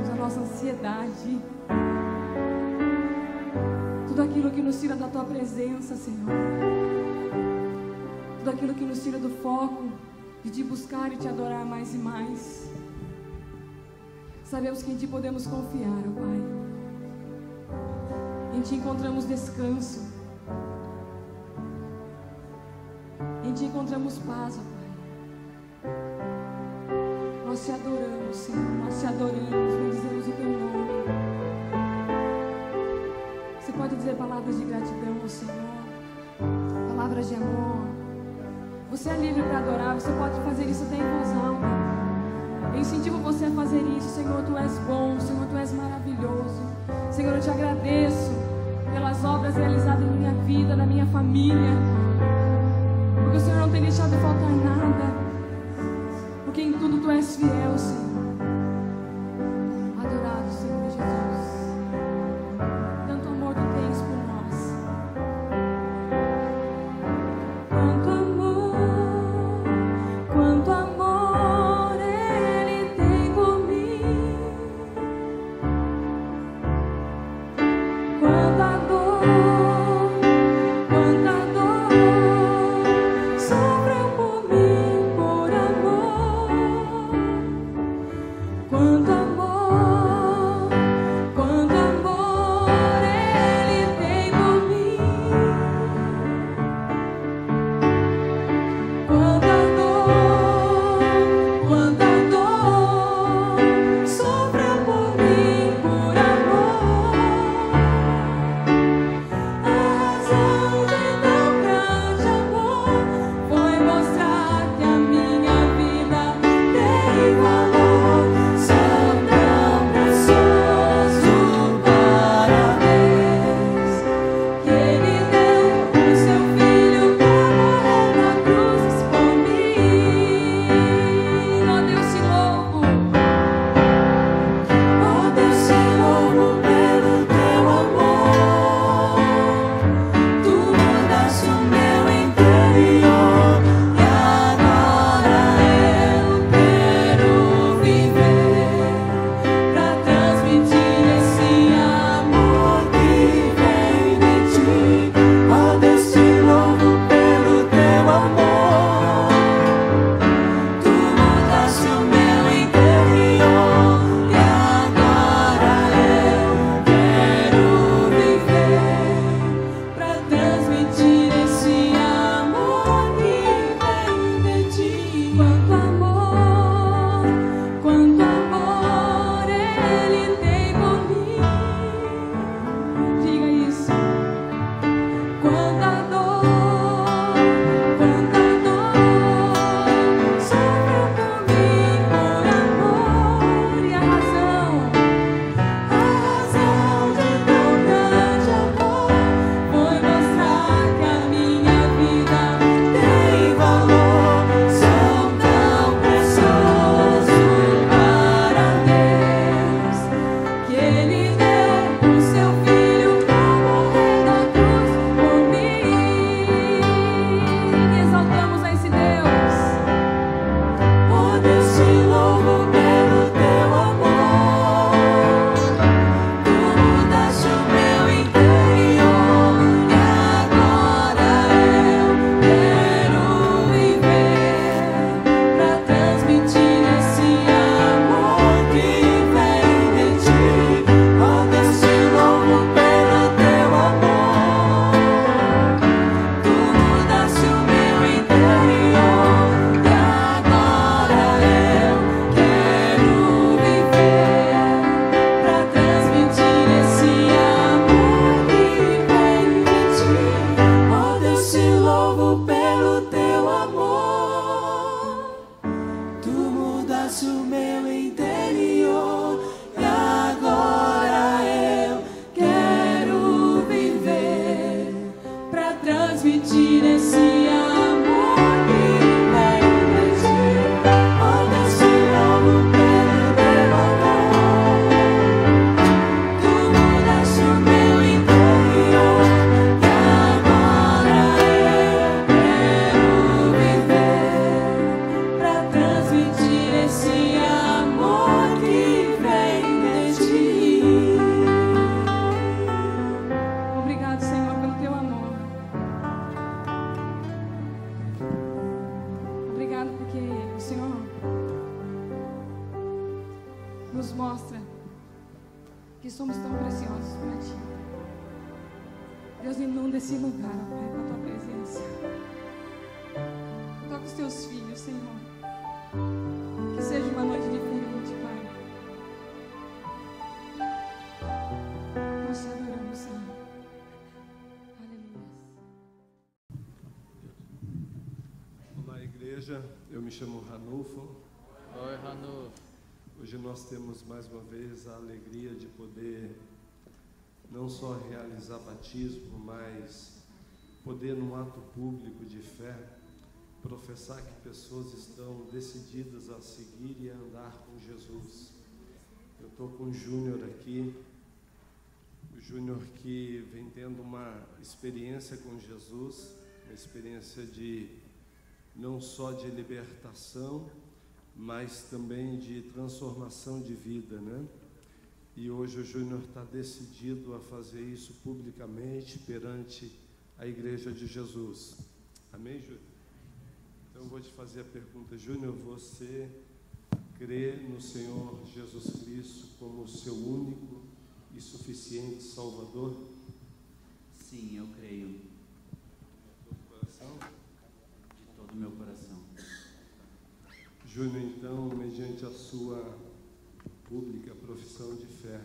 Deus, a nossa ansiedade, tudo aquilo que nos tira da Tua presença, Senhor, tudo aquilo que nos tira do foco de Te buscar e Te adorar mais e mais. Sabemos que em Ti podemos confiar, ó Pai. Em Ti encontramos descanso, em Ti encontramos paz, ó Pai. Nós Te adoramos, Senhor, nós Te adoramos, bendizemos o Teu nome. Você pode dizer palavras de gratidão ao Senhor, palavras de amor. Você é livre para adorar, você pode fazer isso até em voz alta. Eu incentivo você a fazer isso. Senhor, Tu és bom, Senhor, Tu és maravilhoso. Senhor, eu Te agradeço pelas obras realizadas em minha vida, na minha família, porque o Senhor não tem deixado faltar nada, porque em tudo Tu és fiel, Senhor. Adorado, Senhor Jesus. Tanto amor Tu tens por nós. Quanto amor Ele tem por mim. Quanta dor sofreu por mim, por amor. mostra que somos tão preciosos para Ti. Deus, inunda esse lugar, ó Pai, com a Tua presença. Toca os Teus filhos, Senhor. Que seja uma noite diferente, Pai. Nós te adoramos, Senhor. Aleluia. Olá, igreja. Eu me chamo Ranulfo. Oi, Ranulfo. Hoje nós temos mais uma vez a alegria de poder não só realizar batismo, mas poder, num ato público de fé, professar que pessoas estão decididas a seguir e a andar com Jesus. Eu estou com o Júnior aqui, o Júnior que vem tendo uma experiência com Jesus, uma experiência de não só de libertação, mas também de transformação de vida, né? E hoje o Júnior está decidido a fazer isso publicamente perante a Igreja de Jesus. Amém, Júnior? Então eu vou te fazer a pergunta, Júnior, você crê no Senhor Jesus Cristo como o seu único e suficiente Salvador? Sim, eu creio. De todo o coração? De todo o meu coração. Júnior, então, mediante a sua pública profissão de fé,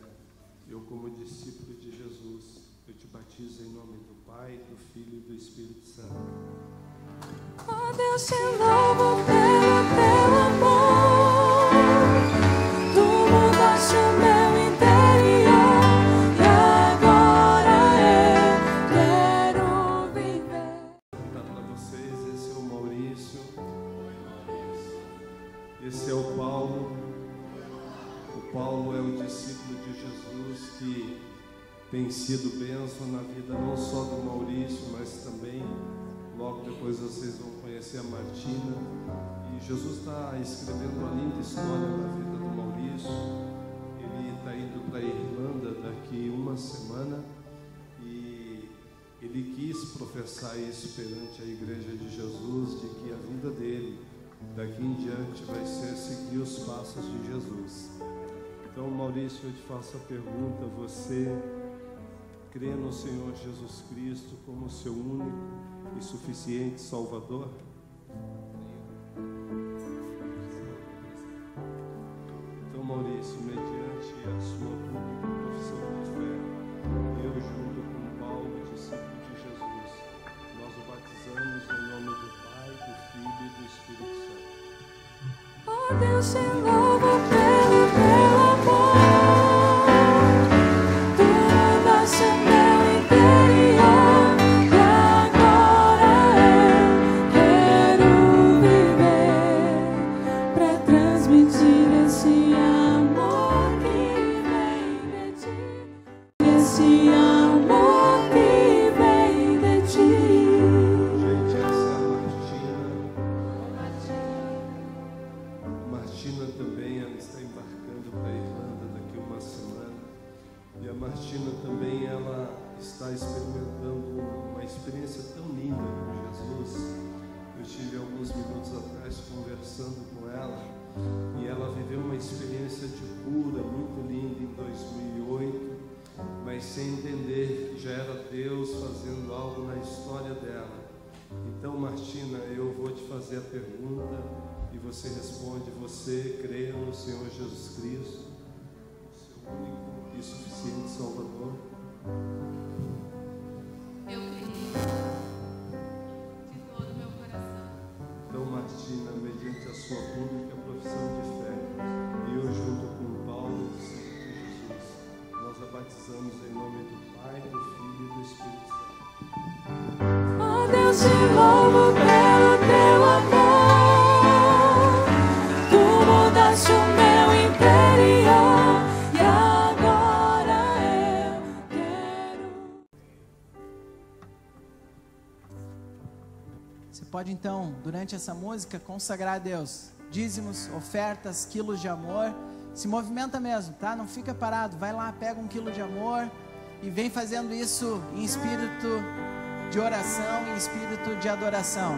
eu, como discípulo de Jesus, eu te batizo em nome do Pai, do Filho e do Espírito Santo. Oh Deus, te louvo pelo teu amor. Tu mudaste o meu interior e agora eu quero viver. Vou contar para vocês, esse é o Maurício, esse é o Paulo. O Paulo é o discípulo de Jesus que tem sido bênção na vida não só do Maurício, mas também logo depois vocês vão conhecer a Martina. E Jesus está escrevendo uma linda história na vida do Maurício. Ele está indo para a Irlanda daqui uma semana e ele quis professar isso perante a Igreja de Jesus, de que a vida dele daqui em diante vai ser seguir os passos de Jesus. Então, Maurício, eu te faço a pergunta: você crê no Senhor Jesus Cristo como seu único e suficiente Salvador? Então, Maurício, mediante a sua pública profissão de fé, eu, junto com Paulo, discípulo de Jesus, nós o batizamos em nome do Pai, do Filho e do Espírito Santo. Oh Deus, te louvo pelo teu amor. Tu mudaste o meu interior e agora eu quero viver pra transmitir esse amor que vem de ti. Esse amor que vem de ti. Gente, essa é a Martina também, ela está embarcando para a Irlanda daqui uma semana. E a Martina também, ela está experimentando uma experiência tão linda com Jesus. Eu tive alguns minutos atrás conversando com ela e ela viveu uma experiência de cura muito linda em 2008, mas sem entender que já era Deus fazendo algo na história dela. Então, Martina, eu vou te fazer a pergunta e você responde: você crê no Senhor Jesus Cristo, seu único e suficiente Salvador? Eu creio de todo o meu coração. Então, Martina, mediante a sua pública profissão de fé, e eu junto com Paulo, discípulo de Jesus, nós a batizamos em nome do Pai, do Filho e do Espírito Santo. Oh Deus, te louvo pelo teu amor. Tu mudaste o meu interior e agora eu quero. Você pode então, durante essa música, consagrar a Deus dízimos, ofertas, quilos de amor. Se movimenta mesmo, tá? Não fica parado, vai lá, pega 1 quilo de amor e vem fazendo isso em espírito de oração, em espírito de adoração.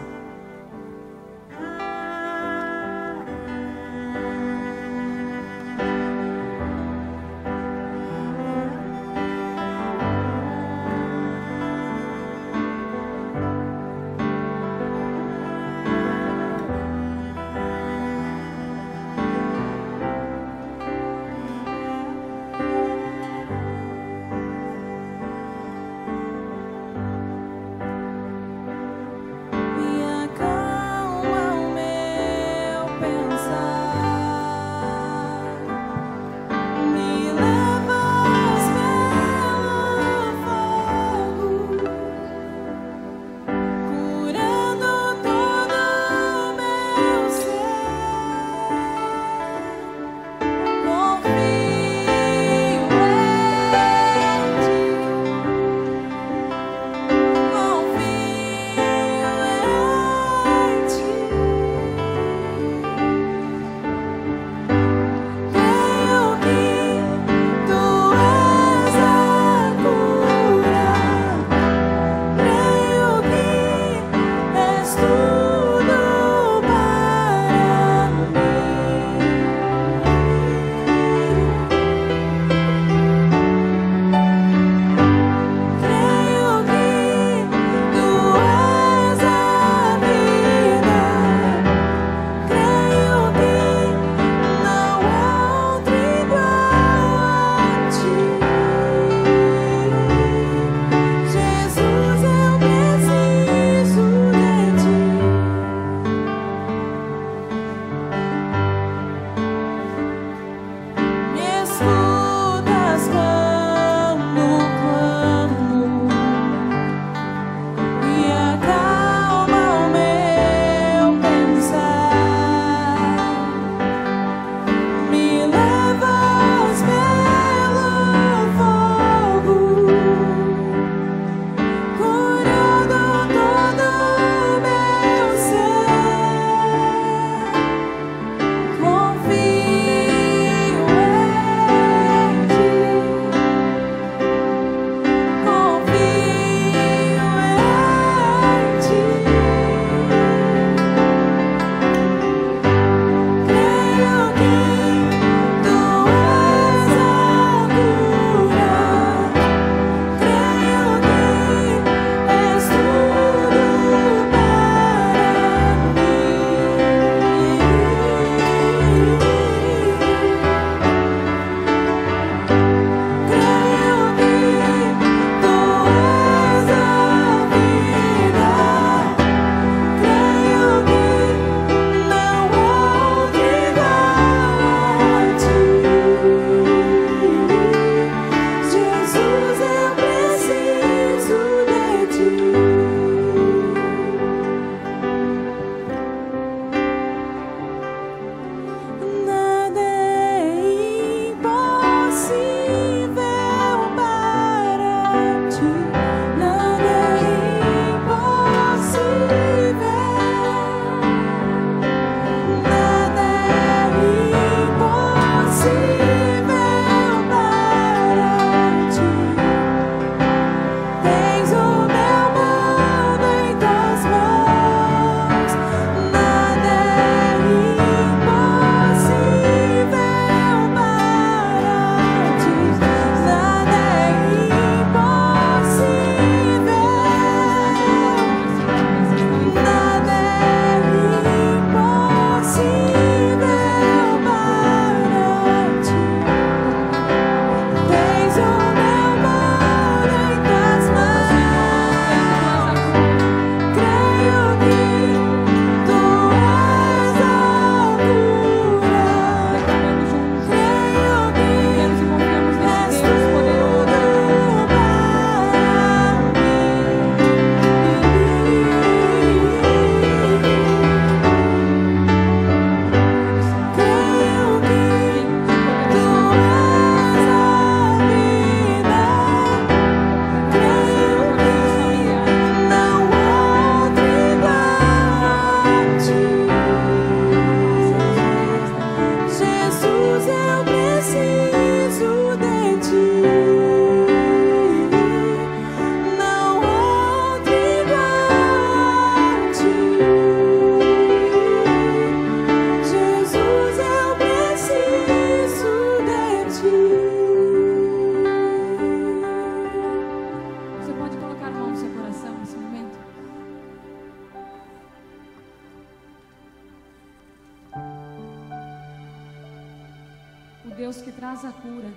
faz a cura,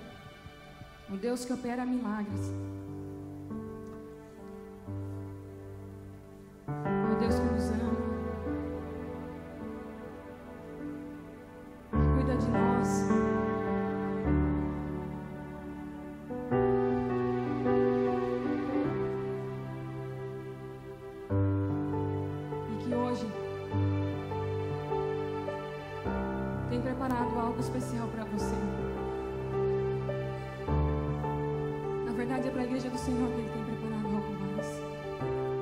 o Deus que opera milagres, o Deus que nos ama, que cuida de nós. E que hoje tem preparado algo especial para você. Na verdade, é para a igreja do Senhor que Ele tem preparado algo mais.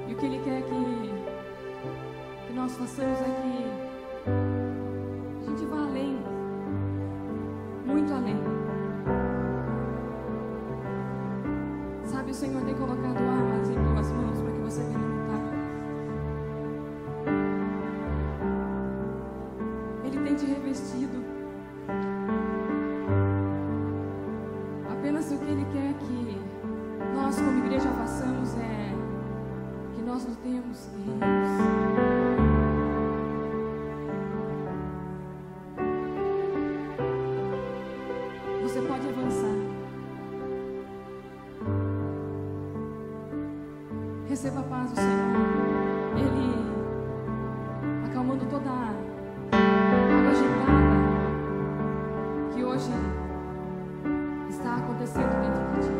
E o que Ele quer que nós façamos é que a gente vá além, muito além. Sabe, o Senhor tem colocado armas em tuas mãos para que você venha lutar. Ele tem te revestido. Apenas o que Ele quer que nós como igreja façamos é que nós lutemos guerreiros. Você pode avançar. Receba a paz do Senhor. Ele acalmando toda a água agitada que hoje está acontecendo dentro de ti.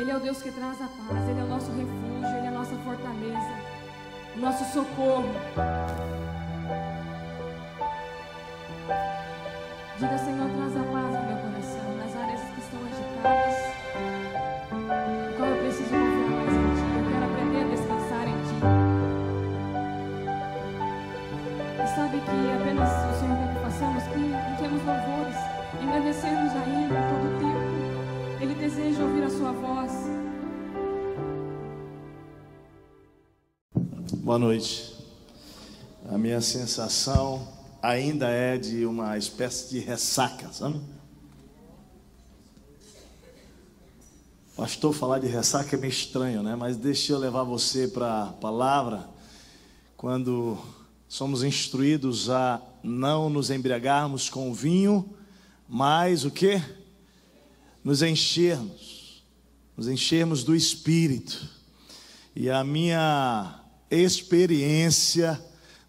Ele é o Deus que traz a paz. Ele é o nosso refúgio. Ele é a nossa fortaleza, o nosso socorro. Diga, Senhor, traz a paz no meu coração, nas áreas que estão agitadas, no qual eu preciso confiar mais em Ti. Eu quero aprender a descansar em Ti. E sabe que apenas o Senhor quer que façamos, que cantemos louvores, engrandecemos a Ele a todo tempo. Ele deseja ouvir a sua voz. Boa noite. A minha sensação ainda é de uma espécie de ressaca, sabe? Pastor, falar de ressaca é meio estranho, né? Mas deixa eu levar você para a palavra. Quando somos instruídos a não nos embriagarmos com o vinho, mas o quê? Nos enchermos do Espírito. E a minha experiência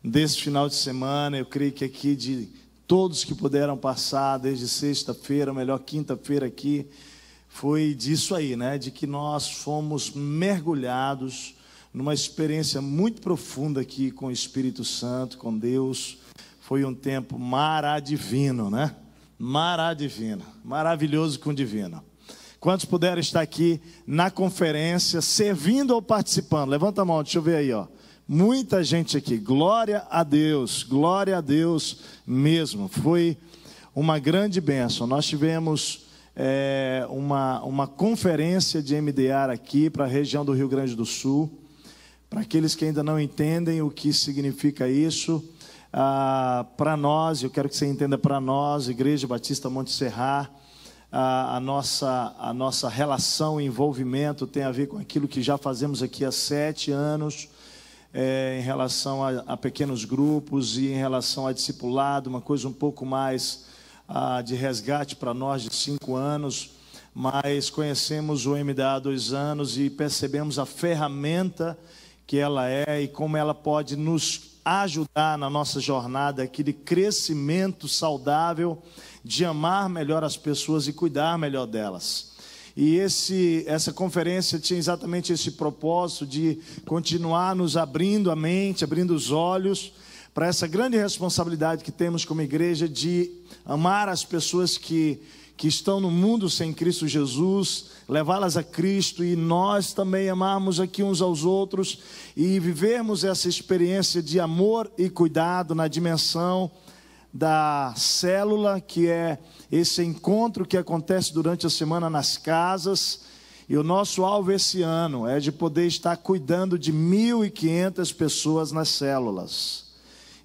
desse final de semana, eu creio que aqui de todos que puderam passar desde sexta-feira, melhor quinta-feira aqui, foi disso aí, né? De que nós fomos mergulhados numa experiência muito profunda aqui com o Espírito Santo, com Deus. Foi um tempo maradivino, né? Maradivino, maravilhoso com divino. Quantos puderam estar aqui na conferência, servindo ou participando? Levanta a mão, deixa eu ver aí, ó. Muita gente aqui, glória a Deus mesmo. Foi uma grande bênção. Nós tivemos uma conferência de MDR aqui para a região do Rio Grande do Sul. Para aqueles que ainda não entendem o que significa isso, para nós, eu quero que você entenda, para nós, Igreja Batista Monte Serra, a nossa relação e envolvimento tem a ver com aquilo que já fazemos aqui há 7 anos, em relação a pequenos grupos e em relação a discipulado, uma coisa um pouco mais de resgate para nós de 5 anos, mas conhecemos o MDA há 2 anos e percebemos a ferramenta que ela é e como ela pode nos ajudar na nossa jornada aqui de crescimento saudável, de amar melhor as pessoas e cuidar melhor delas. E essa conferência tinha exatamente esse propósito de continuar nos abrindo a mente, abrindo os olhos para essa grande responsabilidade que temos como igreja de amar as pessoas que estão no mundo sem Cristo Jesus, levá-las a Cristo e nós também amarmos aqui uns aos outros e vivermos essa experiência de amor e cuidado na dimensão da célula, que é esse encontro que acontece durante a semana nas casas. E o nosso alvo esse ano é de poder estar cuidando de 1.500 pessoas nas células.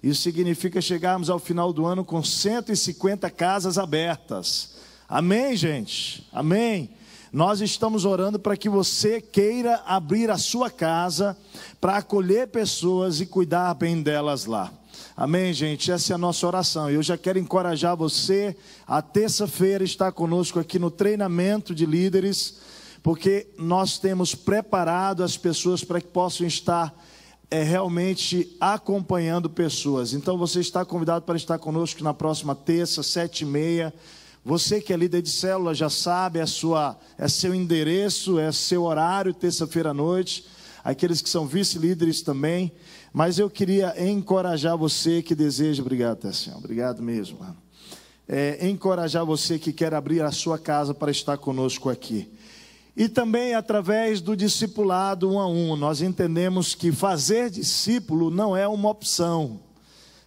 Isso significa chegarmos ao final do ano com 150 casas abertas. Amém, gente? Amém? Nós estamos orando para que você queira abrir a sua casa para acolher pessoas e cuidar bem delas lá. Amém, gente? Essa é a nossa oração. E eu já quero encorajar você a terça-feira estar conosco aqui no treinamento de líderes, porque nós temos preparado as pessoas para que possam estar realmente acompanhando pessoas. Então você está convidado para estar conosco na próxima terça, 7h30. Você que é líder de célula já sabe, é seu endereço, é seu horário, terça-feira à noite. Aqueles que são vice-líderes também. Mas eu queria encorajar você que deseja, obrigado, Tessinho, obrigado mesmo, mano. Encorajar você que quer abrir a sua casa para estar conosco aqui. E também através do discipulado 1 a 1, nós entendemos que fazer discípulo não é uma opção,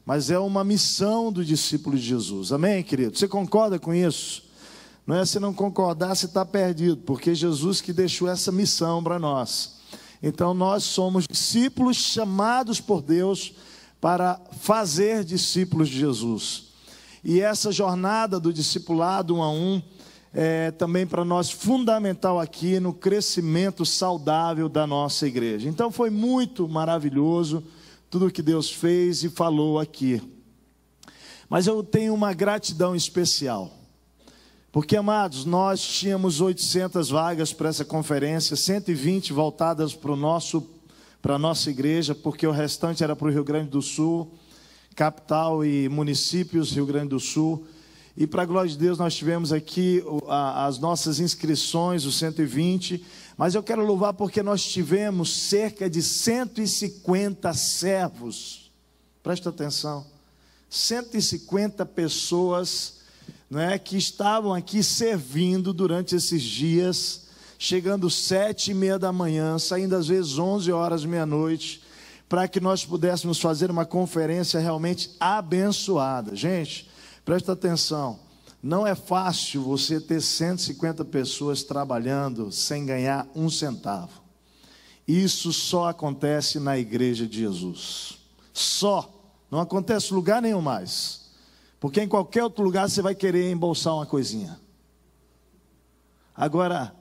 mas é uma missão do discípulo de Jesus. Amém, querido? Você concorda com isso? Não é se não concordar, você está perdido, porque Jesus que deixou essa missão para nós. Então nós somos discípulos chamados por Deus para fazer discípulos de Jesus. E essa jornada do discipulado 1 a 1 é também para nós fundamental aqui no crescimento saudável da nossa igreja. Então foi muito maravilhoso tudo que Deus fez e falou aqui. Mas eu tenho uma gratidão especial. Porque, amados, nós tínhamos 800 vagas para essa conferência, 120 voltadas para a nossa igreja, porque o restante era para o Rio Grande do Sul, capital e municípios, Rio Grande do Sul. E para a glória de Deus nós tivemos aqui as nossas inscrições, os 120, mas eu quero louvar porque nós tivemos cerca de 150 servos, presta atenção, 150 pessoas, não é, que estavam aqui servindo durante esses dias, chegando 7h30 da manhã, saindo às vezes 11 horas, meia-noite, para que nós pudéssemos fazer uma conferência realmente abençoada. Gente, presta atenção, não é fácil você ter 150 pessoas trabalhando sem ganhar um centavo. Isso só acontece na igreja de Jesus. Só, não acontece em lugar nenhum mais. Porque em qualquer outro lugar você vai querer embolsar uma coisinha. Agora,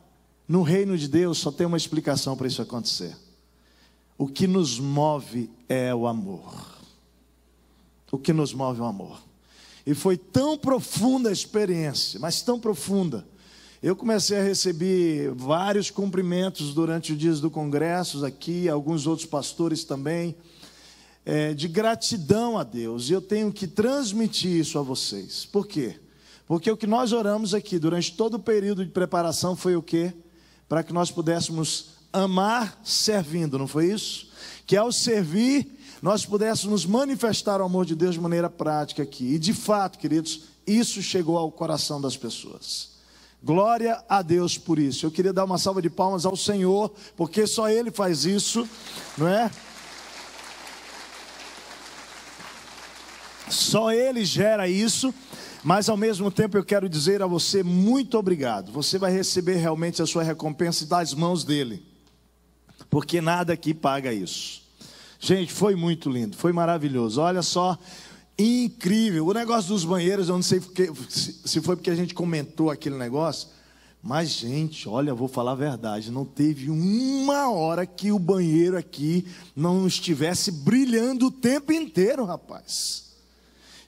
no reino de Deus só tem uma explicação para isso acontecer. O que nos move é o amor. O que nos move é o amor. E foi tão profunda a experiência, mas tão profunda. Eu comecei a receber vários cumprimentos durante os dias do congresso aqui, alguns outros pastores também, de gratidão a Deus, e eu tenho que transmitir isso a vocês. Por quê? Porque o que nós oramos aqui durante todo o período de preparação foi o quê? Para que nós pudéssemos amar servindo, não foi isso? Que ao servir, nós pudéssemos manifestar o amor de Deus de maneira prática aqui, e de fato, queridos, isso chegou ao coração das pessoas. Glória a Deus por isso. Eu queria dar uma salva de palmas ao Senhor, porque só Ele faz isso, não é? Só Ele gera isso, mas ao mesmo tempo eu quero dizer a você muito obrigado. Você vai receber realmente a sua recompensa das mãos dEle, porque nada aqui paga isso. Gente, foi muito lindo, foi maravilhoso, olha só, incrível. O negócio dos banheiros, eu não sei se foi porque a gente comentou aquele negócio, mas gente, olha, eu vou falar a verdade, não teve uma hora que o banheiro aqui não estivesse brilhando o tempo inteiro, rapaz.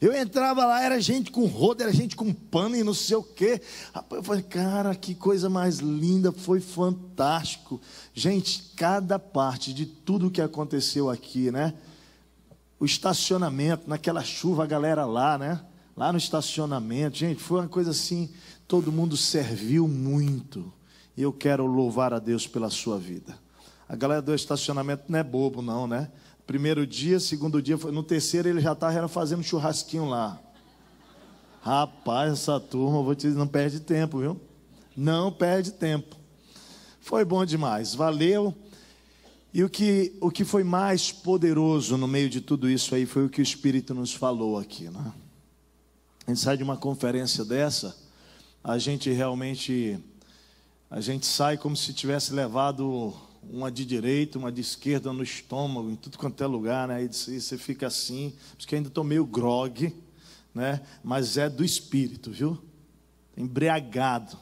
Eu entrava lá, era gente com roda, era gente com pano e não sei o quê. Rapaz, eu falei, cara, que coisa mais linda, foi fantástico. Gente, cada parte de tudo que aconteceu aqui, né? O estacionamento, naquela chuva, a galera lá, né? Lá no estacionamento, gente, foi uma coisa assim, todo mundo serviu muito. E eu quero louvar a Deus pela sua vida. A galera do estacionamento não é bobo não, né? Primeiro dia, segundo dia, no terceiro ele já estava fazendo churrasquinho lá. Rapaz, essa turma, vou te dizer, não perde tempo, viu? Não perde tempo. Foi bom demais, valeu. E o que foi mais poderoso no meio de tudo isso aí foi o que o Espírito nos falou aqui, né? A gente sai de uma conferência dessa, a gente sai como se tivesse levado uma de direita, uma de esquerda no estômago, em tudo quanto é lugar, né? E você fica assim, porque ainda estou meio grogue, né? Mas é do Espírito, viu? Embriagado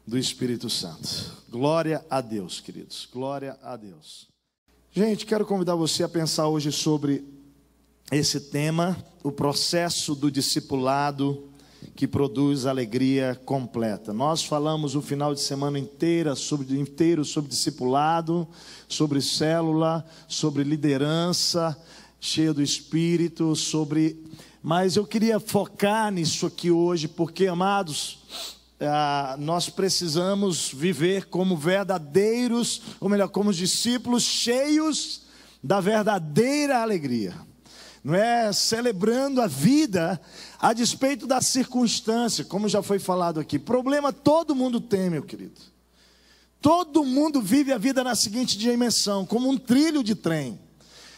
do Espírito Santo. Glória a Deus, queridos, glória a Deus. Gente, quero convidar você a pensar hoje sobre esse tema, o processo do discipulado que produz alegria completa. Nós falamos o final de semana inteiro sobre discipulado, sobre célula, sobre liderança, cheia do Espírito, mas eu queria focar nisso aqui hoje, porque, amados, nós precisamos viver como verdadeiros, ou melhor, como discípulos cheios da verdadeira alegria. Não é celebrando a vida a despeito da circunstância, como já foi falado aqui. Problema todo mundo tem, meu querido. Todo mundo vive a vida na seguinte dimensão, como um trilho de trem.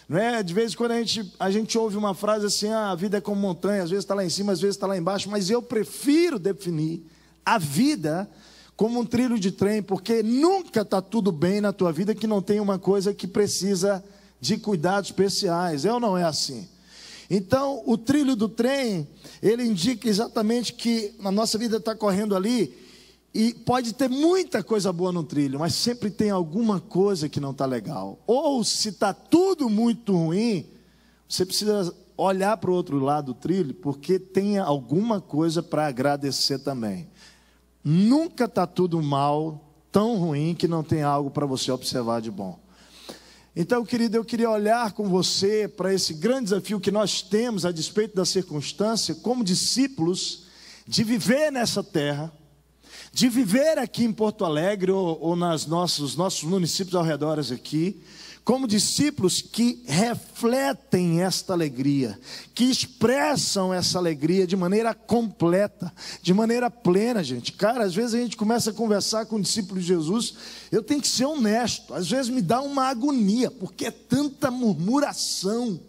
Não é? De vez em quando a gente ouve uma frase assim, a vida é como montanha, às vezes está lá em cima, às vezes está lá embaixo, mas eu prefiro definir a vida como um trilho de trem, porque nunca está tudo bem na tua vida que não tem uma coisa que precisa de cuidados especiais, é ou não é assim? Então, o trilho do trem, ele indica exatamente que a nossa vida está correndo ali, e pode ter muita coisa boa no trilho, mas sempre tem alguma coisa que não está legal. Ou se está tudo muito ruim, você precisa olhar para o outro lado do trilho, porque tem alguma coisa para agradecer também. Nunca está tudo mal, tão ruim, que não tem algo para você observar de bom. Então, querido, eu queria olhar com você para esse grande desafio que nós temos, a despeito da circunstância, como discípulos, de viver nessa terra, de viver aqui em Porto Alegre ou nos nossos municípios ao redor aqui, como discípulos que refletem esta alegria, que expressam essa alegria de maneira completa, de maneira plena, gente. Cara, às vezes a gente começa a conversar com discípulos de Jesus, eu tenho que ser honesto, às vezes me dá uma agonia, porque é tanta murmuração,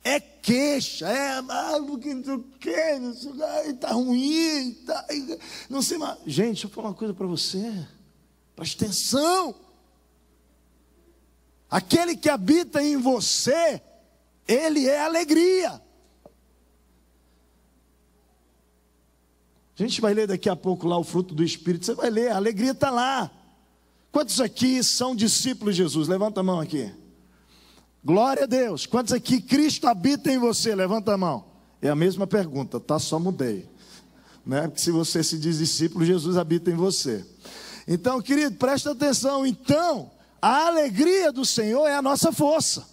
é queixa, está ruim, não sei mais. Gente, deixa eu falar uma coisa para você, preste atenção. Aquele que habita em você, ele é alegria. A gente vai ler daqui a pouco lá o fruto do Espírito, você vai ler, a alegria está lá. Quantos aqui são discípulos de Jesus? Levanta a mão aqui. Glória a Deus. Quantos aqui Cristo habita em você? Levanta a mão. É a mesma pergunta, tá? Só mudei, né? Porque se você se diz discípulo, Jesus habita em você. Então, querido, presta atenção. Então, a alegria do Senhor é a nossa força.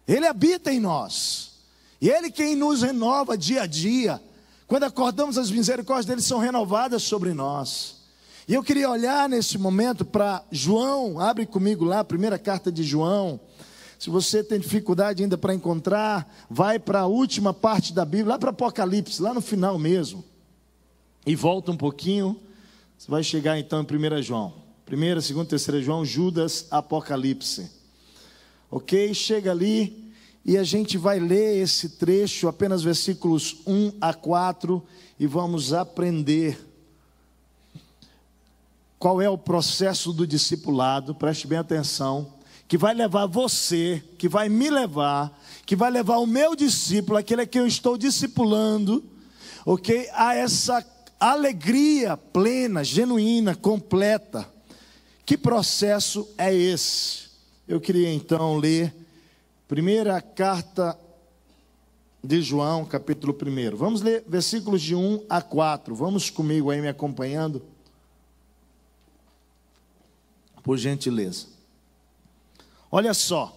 Ele habita em nós. E Ele quem nos renova dia a dia. Quando acordamos, as misericórdias dele são renovadas sobre nós. E eu queria olhar nesse momento para João. Abre comigo lá, a primeira carta de João. Se você tem dificuldade ainda para encontrar, vai para a última parte da Bíblia, lá para Apocalipse, lá no final mesmo. E volta um pouquinho, você vai chegar então em 1 João. 1ª, 2ª, 3ª João, Judas, Apocalipse. Ok? Chega ali e a gente vai ler esse trecho, apenas versículos 1 a 4, e vamos aprender qual é o processo do discipulado, preste bem atenção, que vai levar você, que vai me levar, que vai levar o meu discípulo, aquele a quem eu estou discipulando, ok? A essa alegria plena, genuína, completa. Que processo é esse? Eu queria então ler primeira carta de João, capítulo 1. Vamos ler versículos de 1 a 4. Vamos comigo aí me acompanhando? Por gentileza. Olha só,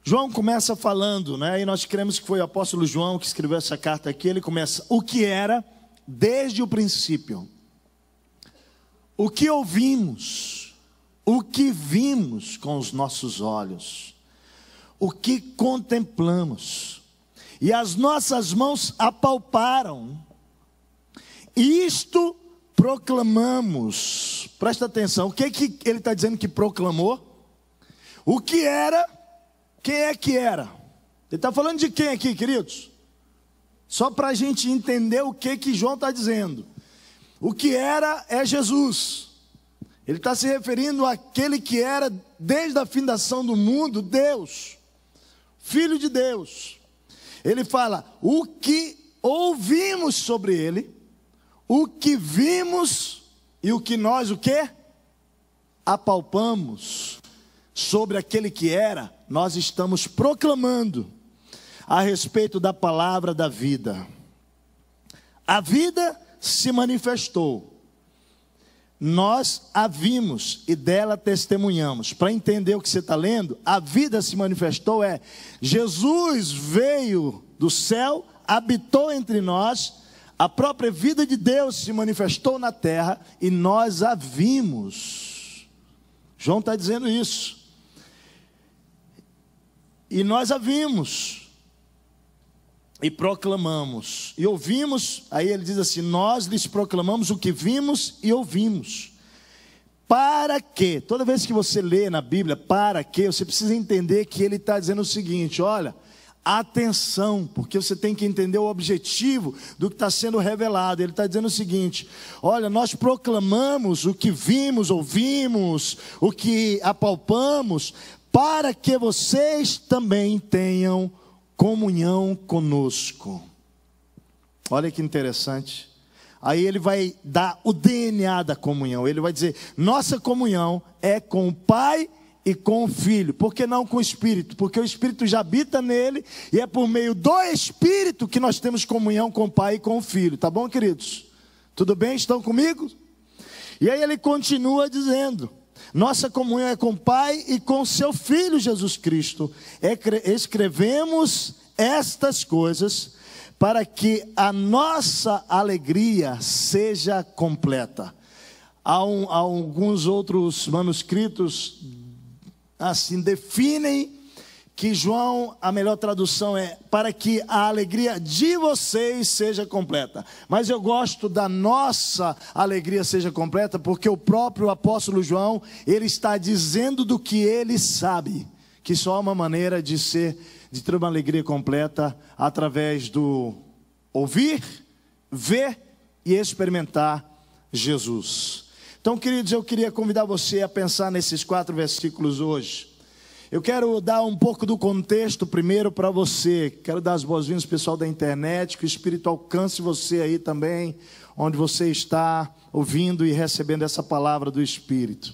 João começa falando, né? E nós cremos que foi o apóstolo João que escreveu essa carta aqui. Ele começa, o que era desde o princípio, o que ouvimos, o que vimos com os nossos olhos, o que contemplamos, e as nossas mãos apalparam, isto proclamamos. Presta atenção, o que ele está dizendo que proclamou? O que era, quem é que era? Ele está falando de quem aqui, queridos? Só para a gente entender o que João está dizendo. O que era é Jesus. Ele está se referindo àquele que era, desde a fundação do mundo, Deus, Filho de Deus. Ele fala, o que ouvimos sobre ele, o que vimos e o que nós, o quê? Apalpamos sobre aquele que era, nós estamos proclamando. a respeito da palavra da vida. A vida se manifestou. Nós a vimos e dela testemunhamos. Para entender o que você está lendo, a vida se manifestou Jesus veio do céu, habitou entre nós, a própria vida de Deus se manifestou na terra e nós a vimos. João está dizendo isso. E nós a vimos e proclamamos, e ouvimos. Aí ele diz assim: nós lhes proclamamos o que vimos e ouvimos. Para quê? Toda vez que você lê na Bíblia, para quê? Você precisa entender que ele está dizendo o seguinte: olha, atenção, porque você tem que entender o objetivo do que está sendo revelado. Ele está dizendo o seguinte: olha, nós proclamamos o que vimos, ouvimos, o que apalpamos, para que vocês também tenham comunhão conosco. Olha que interessante. Aí ele vai dar o DNA da comunhão. Ele vai dizer: nossa comunhão é com o Pai e com o Filho. Por que não com o Espírito? Porque o Espírito já habita nele, e é por meio do Espírito que nós temos comunhão com o Pai e com o Filho. Tá bom, queridos? Tudo bem? Estão comigo? E aí ele continua dizendo: nossa comunhão é com o Pai e com seu Filho Jesus Cristo. Escrevemos estas coisas para que a nossa alegria seja completa. Há alguns outros manuscritos assim definem que João, a melhor tradução é para que a alegria de vocês seja completa. Mas eu gosto da nossa alegria seja completa, porque o próprio apóstolo João, ele está dizendo do que ele sabe, que só há uma maneira de ter uma alegria completa através do ouvir, ver e experimentar Jesus. Então, queridos, eu queria convidar você a pensar nesses 4 versículos hoje. Eu quero dar um pouco do contexto primeiro para você. Quero dar as boas-vindas ao pessoal da internet, que o Espírito alcance você aí também, onde você está ouvindo e recebendo essa palavra do Espírito.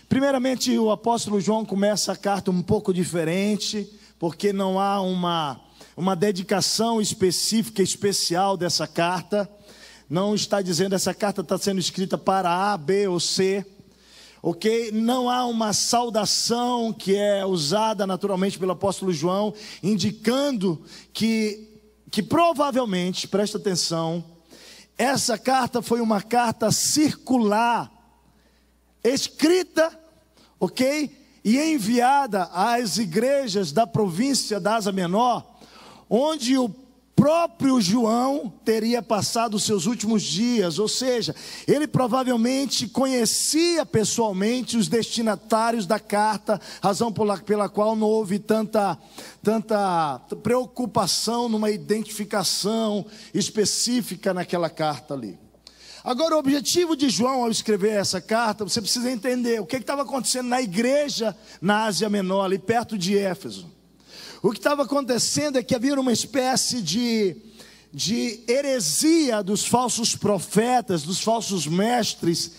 Primeiramente, o apóstolo João começa a carta um pouco diferente, porque não há uma dedicação específica, especial dessa carta. Não está dizendo essa carta está sendo escrita para A, B ou C. Ok? Não há uma saudação que é usada naturalmente pelo apóstolo João, indicando que provavelmente, presta atenção, essa carta foi uma carta circular, escrita, ok? E enviada às igrejas da província da Ásia Menor, onde o próprio João teria passado os seus últimos dias. Ou seja, ele provavelmente conhecia pessoalmente os destinatários da carta, razão pela qual não houve tanta preocupação numa identificação específica naquela carta ali. Agora, o objetivo de João ao escrever essa carta, você precisa entender o que estava acontecendo na igreja na Ásia Menor, ali perto de Éfeso. O que estava acontecendo é que havia uma espécie de heresia dos falsos profetas, dos falsos mestres,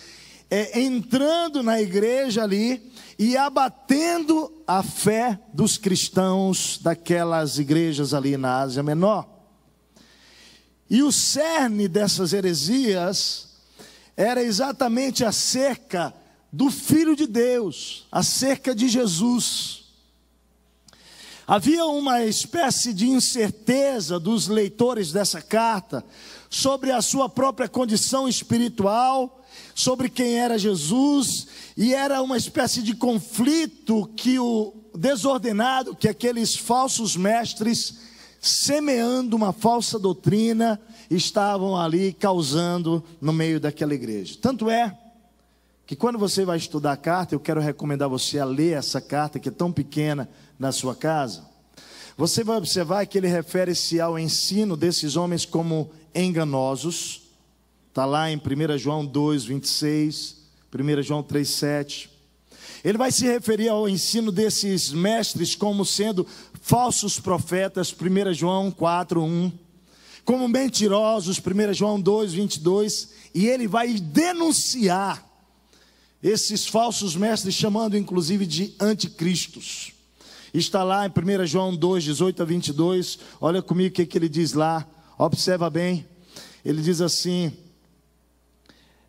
entrando na igreja ali e abatendo a fé dos cristãos daquelas igrejas ali na Ásia Menor. E o cerne dessas heresias era exatamente acerca do Filho de Deus, acerca de Jesus. Havia uma espécie de incerteza dos leitores dessa carta sobre a sua própria condição espiritual, sobre quem era Jesus, e era uma espécie de conflito que o desordenado, que aqueles falsos mestres, semeando uma falsa doutrina, estavam ali causando no meio daquela igreja. Tanto é que quando você vai estudar a carta, eu quero recomendar você a ler essa carta que é tão pequena na sua casa. Você vai observar que ele refere-se ao ensino desses homens como enganosos. Está lá em 1 João 2, 26, 1 João 3, 7. Ele vai se referir ao ensino desses mestres como sendo falsos profetas, 1 João 4, 1. Como mentirosos, 1 João 2, 22. E ele vai denunciar esses falsos mestres, chamando inclusive de anticristos. Está lá em 1 João 2, 18 a 22. Olha comigo o que ele diz lá. Observa bem. Ele diz assim,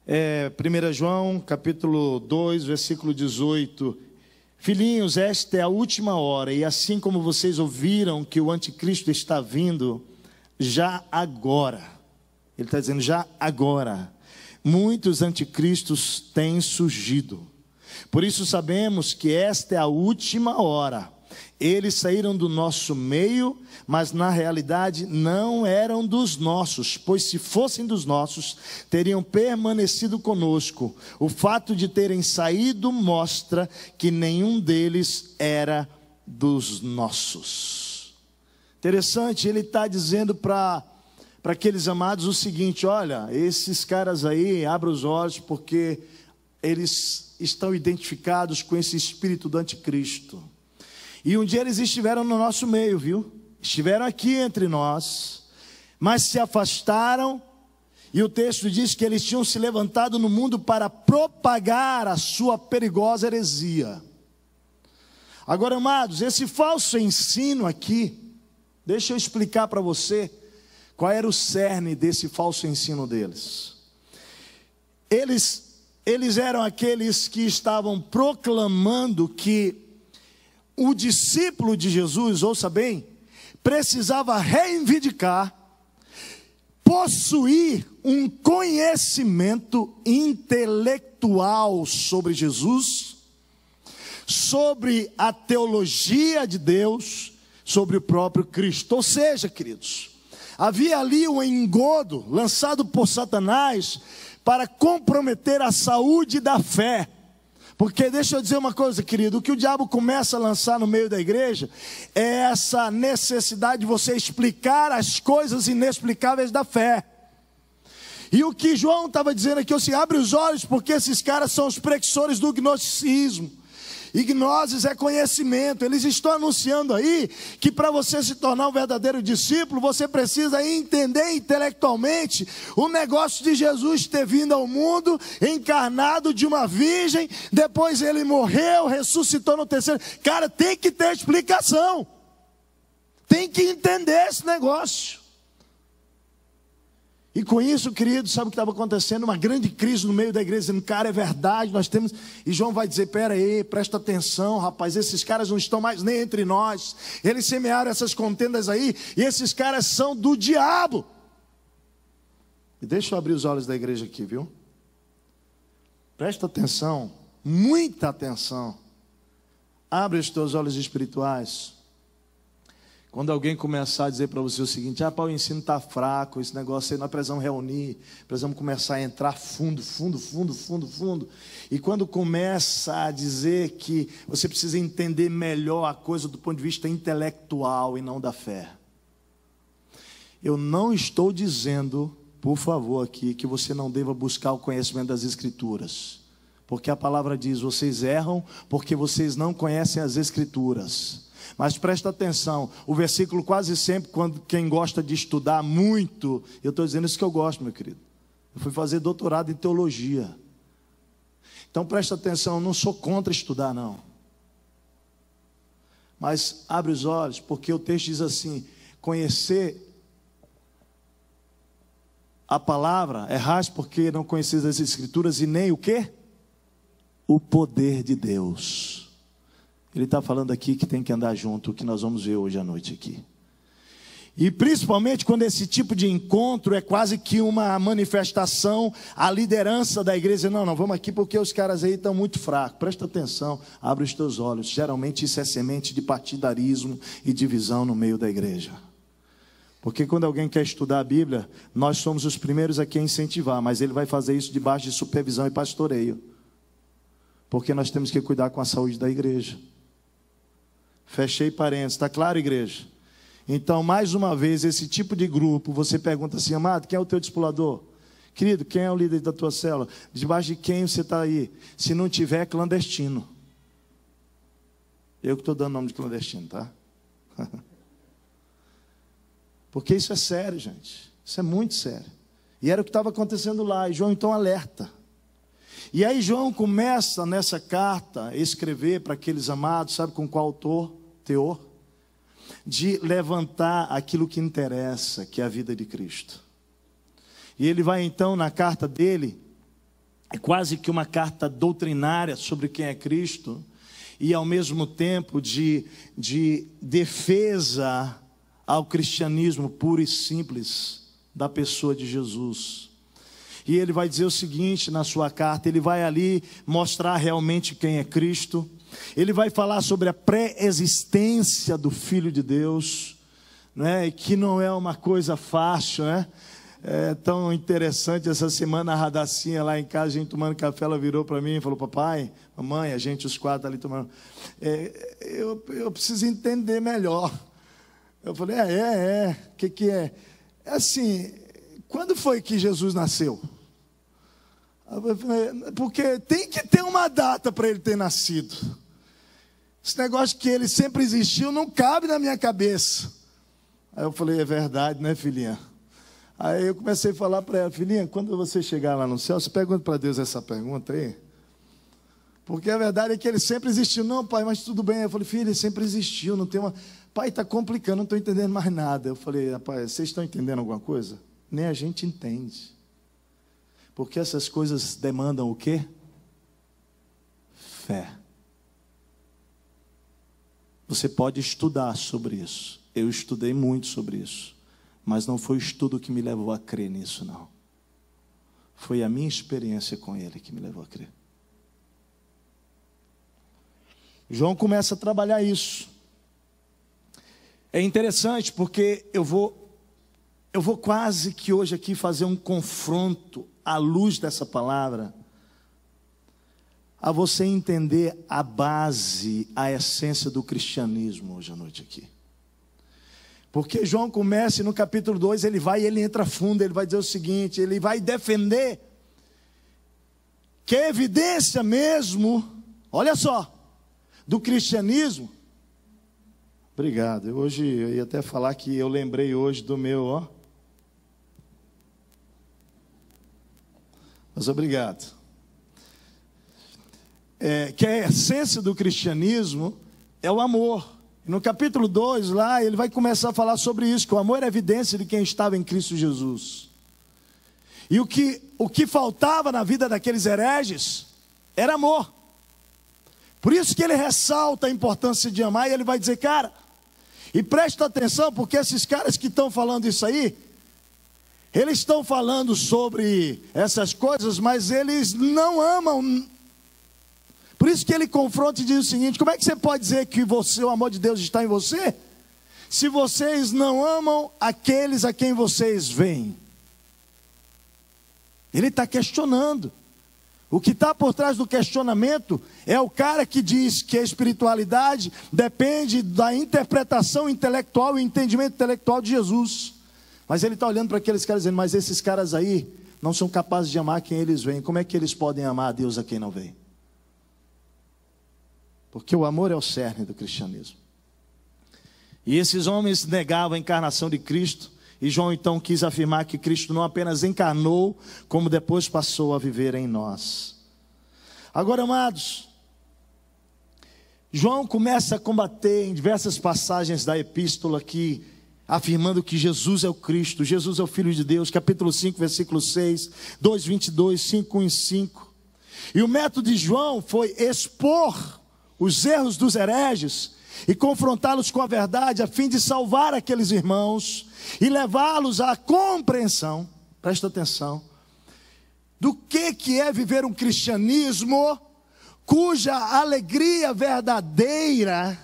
1 João capítulo 2, versículo 18. Filhinhos, esta é a última hora, e assim como vocês ouviram que o anticristo está vindo, já agora, ele está dizendo já agora, muitos anticristos têm surgido. Por isso sabemos que esta é a última hora. Eles saíram do nosso meio, mas na realidade não eram dos nossos, pois se fossem dos nossos, teriam permanecido conosco. O fato de terem saído mostra que nenhum deles era dos nossos. Interessante, ele está dizendo para aqueles amados o seguinte: olha, esses caras aí, abra os olhos, porque eles estão identificados com esse espírito do anticristo. E um dia eles estiveram no nosso meio, viu? Estiveram aqui entre nós, mas se afastaram, e o texto diz que eles tinham se levantado no mundo para propagar a sua perigosa heresia. Agora, amados, esse falso ensino aqui, deixa eu explicar para você qual era o cerne desse falso ensino deles. Eles eram aqueles que estavam proclamando que o discípulo de Jesus, ouça bem, precisava reivindicar, possuir um conhecimento intelectual sobre Jesus, sobre a teologia de Deus, sobre o próprio Cristo. Ou seja, queridos, havia ali um engodo lançado por Satanás para comprometer a saúde da fé. Porque deixa eu dizer uma coisa, querido, o que o diabo começa a lançar no meio da igreja é essa necessidade de você explicar as coisas inexplicáveis da fé. E o que João estava dizendo aqui, assim, abre os olhos, porque esses caras são os precursores do gnosticismo. E gnoses é conhecimento. Eles estão anunciando aí que para você se tornar um verdadeiro discípulo, você precisa entender intelectualmente o negócio de Jesus ter vindo ao mundo, encarnado de uma virgem, depois ele morreu, ressuscitou no terceiro. Cara, tem que ter explicação. Tem que entender esse negócio. E com isso, querido, sabe o que estava acontecendo? Uma grande crise no meio da igreja, dizendo, cara, é verdade, nós temos... E João vai dizer, pera aí, presta atenção, rapaz, esses caras não estão mais nem entre nós. Eles semearam essas contendas aí, e esses caras são do diabo. E deixa eu abrir os olhos da igreja aqui, viu? Presta atenção, muita atenção. Abre os teus olhos espirituais. Quando alguém começar a dizer para você o seguinte, o ensino está fraco, esse negócio aí, nós precisamos reunir, precisamos começar a entrar fundo. E quando começa a dizer que você precisa entender melhor a coisa do ponto de vista intelectual e não da fé. Eu não estou dizendo, por favor, aqui, que você não deva buscar o conhecimento das Escrituras. Porque a palavra diz, vocês erram porque vocês não conhecem as Escrituras. Mas presta atenção, o versículo quase sempre, quando quem gosta de estudar muito, eu estou dizendo isso que eu gosto, meu querido. Eu fui fazer doutorado em teologia. Então presta atenção, eu não sou contra estudar, não. Mas abre os olhos, porque o texto diz assim, conhecer a palavra, errais porque não conheceis as Escrituras e nem o quê? O poder de Deus. Ele está falando aqui que tem que andar junto, o que nós vamos ver hoje à noite aqui. E principalmente quando esse tipo de encontro é quase que uma manifestação, a liderança da igreja, não, vamos aqui porque os caras aí estão muito fracos. Presta atenção, abre os teus olhos. Geralmente isso é semente de partidarismo e divisão no meio da igreja. Porque quando alguém quer estudar a Bíblia, nós somos os primeiros aqui a incentivar, mas ele vai fazer isso debaixo de supervisão e pastoreio. Porque nós temos que cuidar com a saúde da igreja. Fechei parênteses, está claro, igreja? Então, mais uma vez, esse tipo de grupo, você pergunta assim, amado, quem é o teu discipulador? Querido, quem é o líder da tua célula? Debaixo de quem você está aí? Se não tiver, é clandestino. Eu que estou dando nome de clandestino, tá? Porque isso é sério, gente. Isso é muito sério. E era o que estava acontecendo lá, e João então alerta. E aí João começa nessa carta a escrever para aqueles amados, sabe com qual autor? teor, de levantar aquilo que interessa, que é a vida de Cristo. E ele vai então na carta dele, é quase que uma carta doutrinária sobre quem é Cristo, e ao mesmo tempo de defesa ao cristianismo puro e simples da pessoa de Jesus. E ele vai dizer o seguinte na sua carta, ele vai ali mostrar realmente quem é Cristo, ele vai falar sobre a pré-existência do Filho de Deus, né? Que não é uma coisa fácil, né? É tão interessante, essa semana a Radacinha lá em casa, a gente tomando café, ela virou para mim e falou: papai, mamãe, a gente os quatro ali tomando, eu preciso entender melhor. Eu falei, o que é? É assim, quando foi que Jesus nasceu? Porque tem que ter uma data para ele ter nascido. Esse negócio que ele sempre existiu não cabe na minha cabeça. Aí eu falei, é verdade, né, filhinha? Aí eu comecei a falar para ela, filhinha, quando você chegar lá no céu, você pergunta para Deus essa pergunta aí. Porque a verdade é que ele sempre existiu. Não, pai, mas tudo bem. Eu falei, filho, ele sempre existiu, não tem uma... Pai, está complicando, não estou entendendo mais nada. Eu falei, rapaz, vocês estão entendendo alguma coisa? Nem a gente entende. Porque essas coisas demandam o quê? Fé. Você pode estudar sobre isso. Eu estudei muito sobre isso. Mas não foi o estudo que me levou a crer nisso, não. Foi a minha experiência com ele que me levou a crer. João começa a trabalhar isso. É interessante porque eu vou quase que hoje aqui fazer um confronto à luz dessa palavra, a você entender a base, a essência do cristianismo hoje à noite aqui. Porque João começa e no capítulo 2 ele entra fundo, ele vai dizer o seguinte, ele vai defender que é evidência mesmo, olha só, do cristianismo. Obrigado, hoje eu ia até falar que eu lembrei hoje do meu, mas obrigado. Que a essência do cristianismo é o amor. No capítulo 2 lá, ele vai começar a falar sobre isso, que o amor é evidência de quem estava em Cristo Jesus. E o que faltava na vida daqueles hereges era amor. Por isso que ele ressalta a importância de amar, e ele vai dizer, cara, e presta atenção, porque esses caras que estão falando isso aí, eles estão falando sobre essas coisas, mas eles não amam. Por isso que ele confronta e diz o seguinte, como é que você pode dizer que o amor de Deus está em você, se vocês não amam aqueles a quem vocês veem? Ele está questionando. O que está por trás do questionamento é o cara que diz que a espiritualidade depende da interpretação intelectual e entendimento intelectual de Jesus. Mas ele está olhando para aqueles caras dizendo, mas esses caras aí não são capazes de amar quem eles veem. Como é que eles podem amar a Deus a quem não veem? Porque o amor é o cerne do cristianismo. E esses homens negavam a encarnação de Cristo. E João então quis afirmar que Cristo não apenas encarnou, como depois passou a viver em nós. Agora, amados, João começa a combater em diversas passagens da epístola aqui, afirmando que Jesus é o Cristo, Jesus é o Filho de Deus, capítulo 5, versículo 6, 2:22, 5:1-5. E o método de João foi expor os erros dos hereges e confrontá-los com a verdade, a fim de salvar aqueles irmãos e levá-los à compreensão, presta atenção, do que é viver um cristianismo cuja alegria verdadeira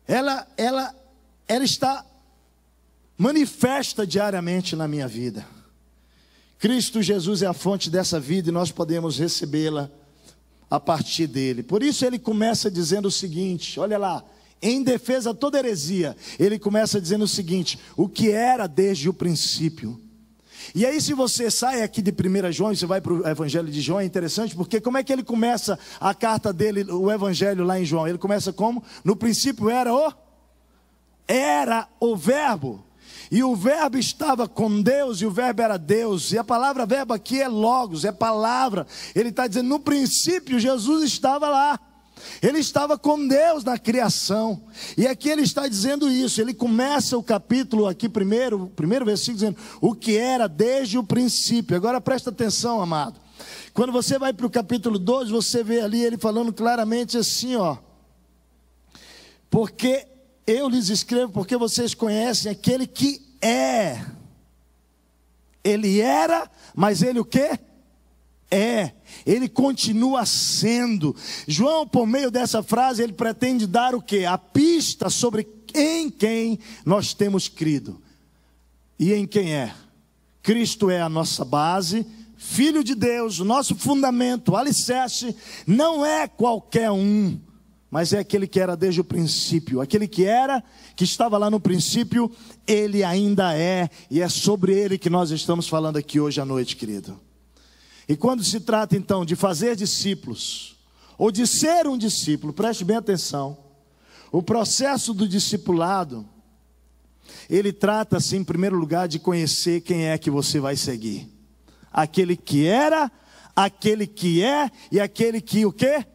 ela está manifesta diariamente na minha vida. Cristo Jesus é a fonte dessa vida e nós podemos recebê-la a partir dele. Por isso ele começa dizendo o seguinte, olha lá, em defesa de toda heresia, ele começa dizendo o seguinte, o que era desde o princípio. E aí se você sai aqui de 1 João e você vai para o Evangelho de João, é interessante, porque como é que ele começa a carta dele, o Evangelho lá em João? Ele começa como? No princípio era o verbo. E o verbo estava com Deus e o verbo era Deus. E a palavra verbo aqui é logos, é palavra. Ele está dizendo, no princípio Jesus estava lá. Ele estava com Deus na criação. E aqui ele está dizendo isso. Ele começa o capítulo aqui primeiro versículo dizendo o que era desde o princípio. Agora presta atenção, amado. Quando você vai para o capítulo 12, você vê ali ele falando claramente assim, ó. Porque eu lhes escrevo, porque vocês conhecem aquele que é. Ele era, mas ele o quê? É. Ele continua sendo. João, por meio dessa frase, ele pretende dar o quê? A pista sobre em quem nós temos crido. E em quem é? Cristo é a nossa base, Filho de Deus, o nosso fundamento, o alicerce, não é qualquer um, mas é aquele que era desde o princípio. Aquele que era, que estava lá no princípio, ele ainda é. E é sobre ele que nós estamos falando aqui hoje à noite, querido. E quando se trata então de fazer discípulos, ou de ser um discípulo, preste bem atenção. O processo do discipulado, ele trata-se em primeiro lugar de conhecer quem é que você vai seguir. Aquele que era, aquele que é e aquele que o quê?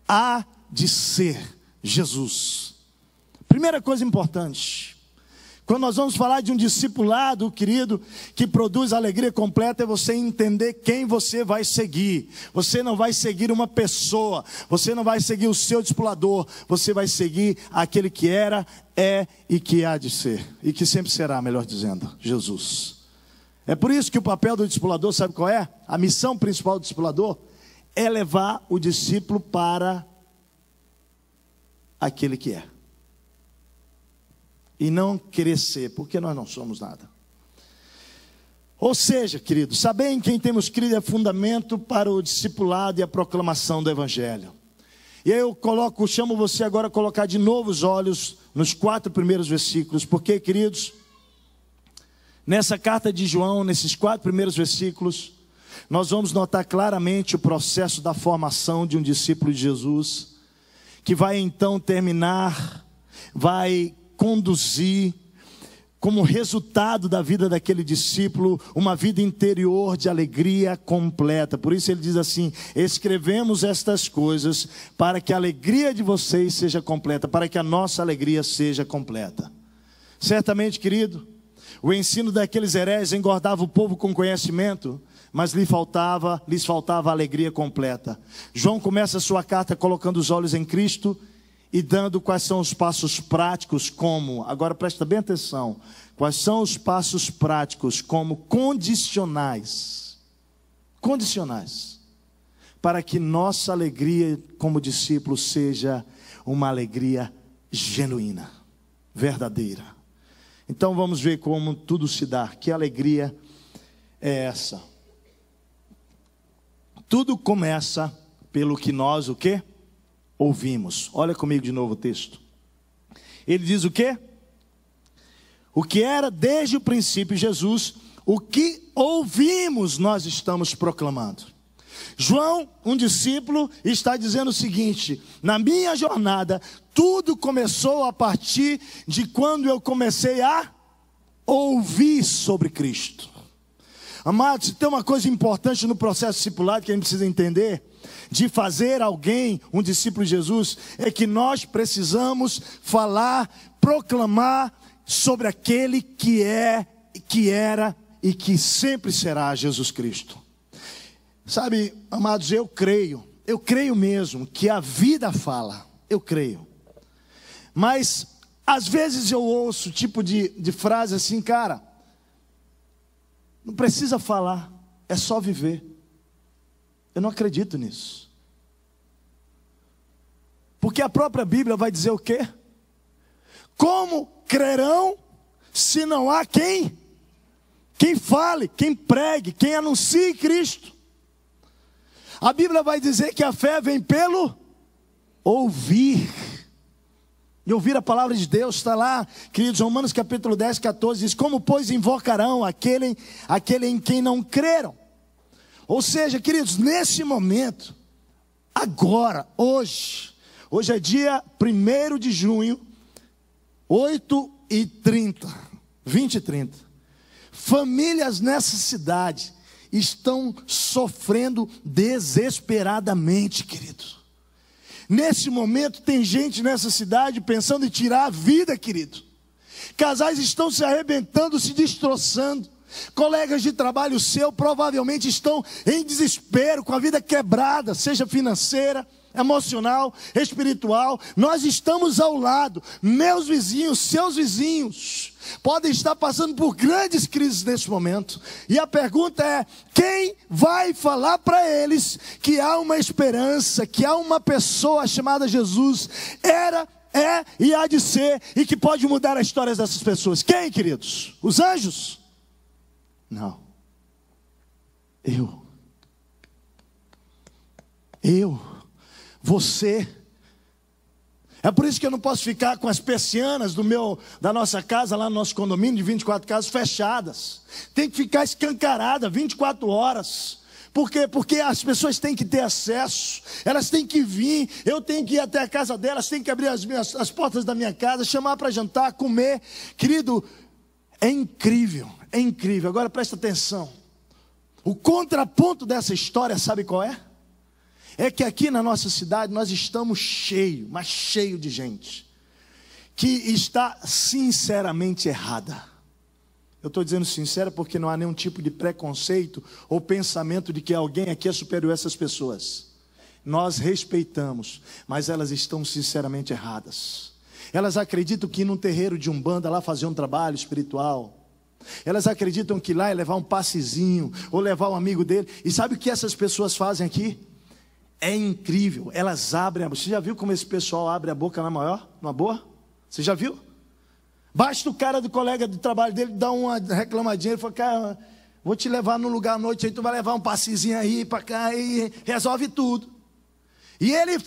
Há de ser, Jesus. Primeira coisa importante, quando nós vamos falar de um discipulado, querido, que produz alegria completa, é você entender quem você vai seguir. Você não vai seguir uma pessoa, você não vai seguir o seu discipulador, você vai seguir aquele que era, é e que há de ser, e que sempre será, melhor dizendo, Jesus. É por isso que o papel do discipulador, sabe qual é? A missão principal do discipulador é levar o discípulo para aquele que é. E não querer ser, porque nós não somos nada. Ou seja, querido, saber em quem temos crido é fundamento para o discipulado e a proclamação do Evangelho. E aí eu chamo você agora a colocar de novo os olhos nos 4 primeiros versículos, porque, queridos, nessa carta de João, nesses 4 primeiros versículos, nós vamos notar claramente o processo da formação de um discípulo de Jesus, que vai então terminar, vai conduzir, como resultado da vida daquele discípulo, uma vida interior de alegria completa. Por isso ele diz assim: escrevemos estas coisas para que a alegria de vocês seja completa, para que a nossa alegria seja completa. Certamente, querido, o ensino daqueles hereges engordava o povo com conhecimento, mas lhes faltava a alegria completa. João começa a sua carta colocando os olhos em Cristo e dando quais são os passos práticos como, agora presta bem atenção, quais são os passos práticos como condicionais, para que nossa alegria como discípulos seja uma alegria genuína, verdadeira. Então vamos ver como tudo se dá. Que alegria é essa? Tudo começa pelo que nós, o quê? Ouvimos. Olha comigo de novo o texto. Ele diz o quê? O que era desde o princípio Jesus, o que ouvimos nós estamos proclamando. João, um discípulo, está dizendo o seguinte: na minha jornada, tudo começou a partir de quando eu comecei a ouvir sobre Cristo. Amados, tem uma coisa importante no processo discipulado que a gente precisa entender, de fazer alguém um discípulo de Jesus, é que nós precisamos falar, proclamar sobre aquele que é, que era e que sempre será Jesus Cristo. Sabe, amados, eu creio mesmo que a vida fala, eu creio. Mas às vezes eu ouço tipo de frase assim: cara, não precisa falar, é só viver. Eu não acredito nisso. Porque a própria Bíblia vai dizer o quê? Como crerão se não há quem fale, quem pregue, quem anuncie Cristo? A Bíblia vai dizer que a fé vem pelo ouvir. E ouvir a palavra de Deus está lá, queridos, Romanos capítulo 10, 14, diz: como pois invocarão aquele em quem não creram? Ou seja, queridos, nesse momento, agora, hoje é dia 1º de junho, 8h30, 20h30, famílias nessa cidade estão sofrendo desesperadamente, queridos. Nesse momento tem gente nessa cidade pensando em tirar a vida, querido. Casais estão se arrebentando, se destroçando. Colegas de trabalho seu provavelmente estão em desespero, com a vida quebrada, seja financeira, emocional, espiritual. Nós estamos ao lado. Meus vizinhos, seus vizinhos podem estar passando por grandes crises nesse momento. E a pergunta é: quem vai falar para eles que há uma esperança, que há uma pessoa chamada Jesus, é e há de ser, e que pode mudar a história dessas pessoas? Quem, queridos? Os anjos? Não. Você. É por isso que eu não posso ficar com as persianas da nossa casa, lá no nosso condomínio de 24 casas, fechadas. Tem que ficar escancarada 24 horas. Por quê? Porque as pessoas têm que ter acesso, elas têm que vir, eu tenho que ir até a casa delas, tenho que abrir as portas da minha casa, chamar para jantar, comer. Querido, é incrível, é incrível. Agora presta atenção. O contraponto dessa história, sabe qual é? É que aqui na nossa cidade nós estamos cheio, mas cheio de gente que está sinceramente errada. Eu estou dizendo sincera porque não há nenhum tipo de preconceito ou pensamento de que alguém aqui é superior a essas pessoas. Nós respeitamos, mas elas estão sinceramente erradas. Elas acreditam que ir num terreiro de Umbanda lá fazer um trabalho espiritual. Elas acreditam que lá é levar um passezinho ou levar um amigo dele. E sabe o que essas pessoas fazem aqui? É incrível, elas abrem a boca. Você já viu como esse pessoal abre a boca numa boa? Você já viu? Basta o cara do colega de trabalho dele dar uma reclamadinha, ele fala: cara, vou te levar num lugar à noite, aí tu vai levar um passezinho aí para cá e resolve tudo. E ele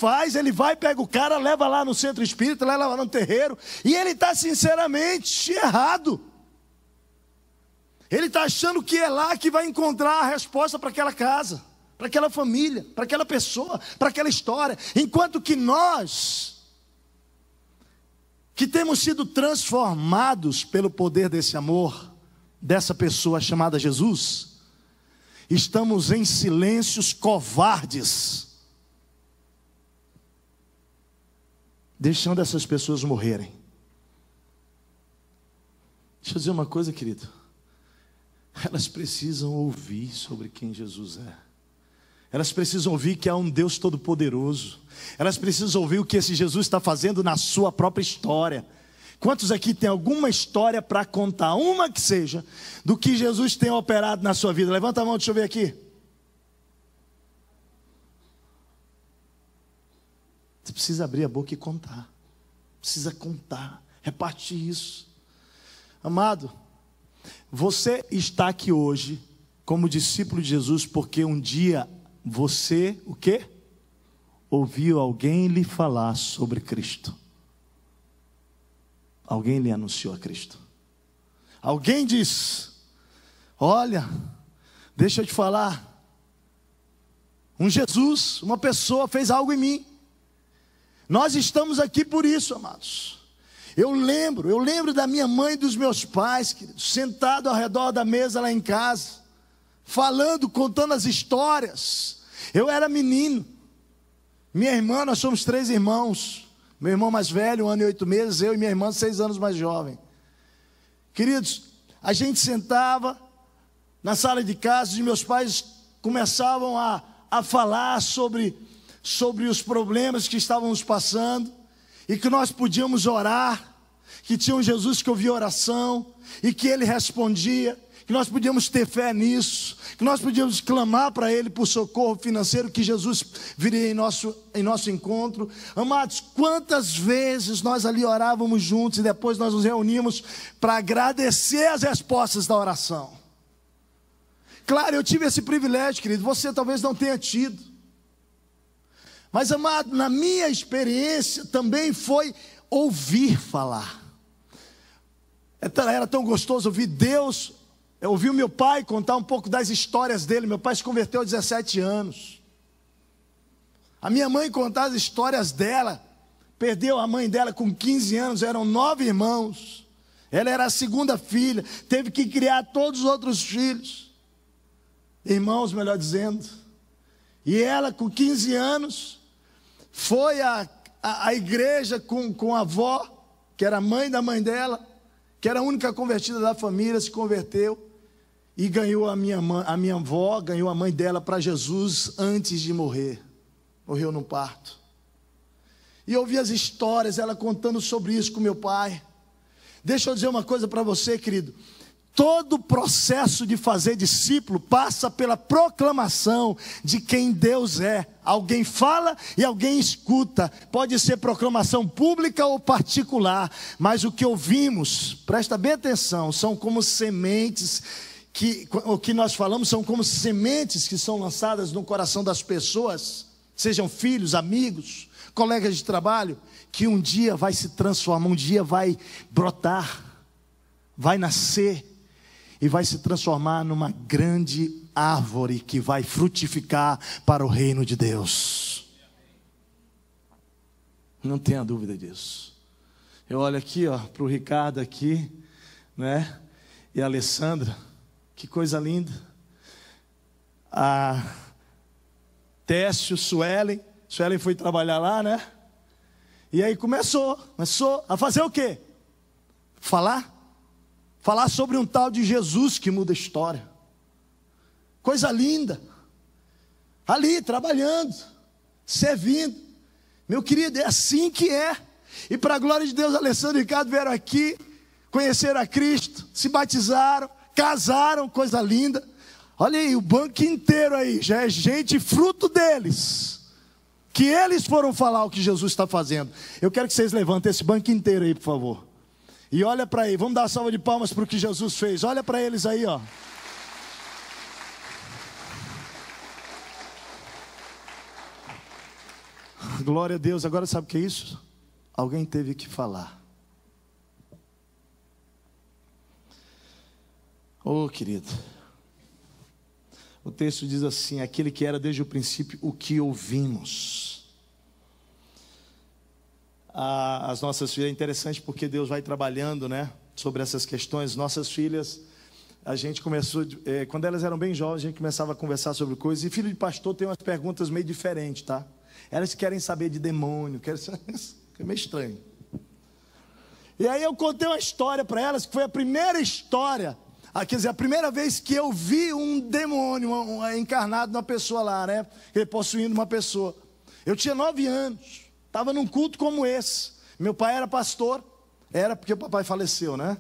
vai, pega o cara, leva lá no centro espírita, leva lá no terreiro, e ele está sinceramente errado. Ele está achando que é lá que vai encontrar a resposta para aquela casa, para aquela família, para aquela pessoa, para aquela história. Enquanto que nós, que temos sido transformados pelo poder desse amor, dessa pessoa chamada Jesus, estamos em silêncios covardes, deixando essas pessoas morrerem. Deixa eu dizer uma coisa, querido. Elas precisam ouvir sobre quem Jesus é. Elas precisam ouvir que há um Deus todo-poderoso. Elas precisam ouvir o que esse Jesus está fazendo na sua própria história. Quantos aqui tem alguma história para contar, uma que seja, do que Jesus tem operado na sua vida? Levanta a mão, deixa eu ver aqui. Você precisa abrir a boca e contar. Precisa contar, repartir isso. Amado, você está aqui hoje como discípulo de Jesus porque um dia você, o quê? Ouviu alguém lhe falar sobre Cristo. Alguém lhe anunciou a Cristo. Alguém disse: olha, deixa eu te falar, um Jesus, uma pessoa fez algo em mim. Nós estamos aqui por isso, amados. Eu lembro da minha mãe e dos meus pais, queridos, sentado ao redor da mesa lá em casa, falando, contando as histórias. Eu era menino. Minha irmã, nós somos 3 irmãos. Meu irmão mais velho, 1 ano e 8 meses, eu e minha irmã 6 anos mais jovem. Queridos, a gente sentava na sala de casa e meus pais começavam a falar sobre os problemas que estávamos passando, e que nós podíamos orar, que tinha um Jesus que ouvia oração, e que Ele respondia, que nós podíamos ter fé nisso, que nós podíamos clamar para Ele por socorro financeiro, que Jesus viria em nosso encontro. Amados, quantas vezes nós ali orávamos juntos, e depois nós nos reuníamos para agradecer as respostas da oração. Claro, eu tive esse privilégio, querido, você talvez não tenha tido. Mas, amado, na minha experiência também foi ouvir falar. Era tão gostoso ouvir Deus. Eu ouvi o meu pai contar um pouco das histórias dele. Meu pai se converteu aos 17 anos. A minha mãe contar as histórias dela. Perdeu a mãe dela com 15 anos, eram 9 irmãos. Ela era a segunda filha, teve que criar todos os outros filhos. Irmãos, melhor dizendo. E ela com 15 anos... foi à igreja com a avó, que era a mãe da mãe dela, que era a única convertida da família, se converteu e ganhou a minha avó, ganhou a mãe dela para Jesus antes de morrer. Morreu num parto. E eu ouvi as histórias, ela contando sobre isso com meu pai. Deixa eu dizer uma coisa para você, querido. Todo o processo de fazer discípulo passa pela proclamação de quem Deus é. Alguém fala e alguém escuta. Pode ser proclamação pública ou particular. Mas o que ouvimos, presta bem atenção, são como sementes, o que nós falamos são como sementes que são lançadas no coração das pessoas, sejam filhos, amigos, colegas de trabalho, que um dia vai se transformar, um dia vai brotar, vai nascer e vai se transformar numa grande árvore que vai frutificar para o reino de Deus. Não tenha dúvida disso. Eu olho aqui, para o Ricardo aqui, né? E a Alessandra, que coisa linda. A Técio, Suelen foi trabalhar lá, né? E aí começou a fazer o quê? Falar sobre um tal de Jesus que muda a história. Coisa linda. Ali, trabalhando, servindo. Meu querido, é assim que é. E para a glória de Deus, Alessandro e Ricardo vieram aqui, conheceram a Cristo, se batizaram, casaram, coisa linda. Olha aí, o banco inteiro aí, já é gente fruto deles. Que eles foram falar o que Jesus está fazendo. Eu quero que vocês levantem esse banco inteiro aí, por favor. E olha para aí, vamos dar uma salva de palmas para o que Jesus fez. Olha para eles aí, ó. Glória a Deus. Agora sabe o que é isso? Alguém teve que falar. Oh, querido. O texto diz assim: aquele que era desde o princípio o que ouvimos. As nossas filhas, é interessante porque Deus vai trabalhando, né, sobre essas questões. Nossas filhas, a gente começou, quando elas eram bem jovens, a gente começava a conversar sobre coisas. E filho de pastor tem umas perguntas meio diferentes, tá? Elas querem saber de demônio, é meio estranho. E aí eu contei uma história para elas, que foi a primeira história, quer dizer, a primeira vez que eu vi um demônio encarnado numa pessoa lá, né? Ele possuindo uma pessoa. Eu tinha 9 anos. Estava num culto como esse. Meu pai era pastor. Era porque o papai faleceu, né?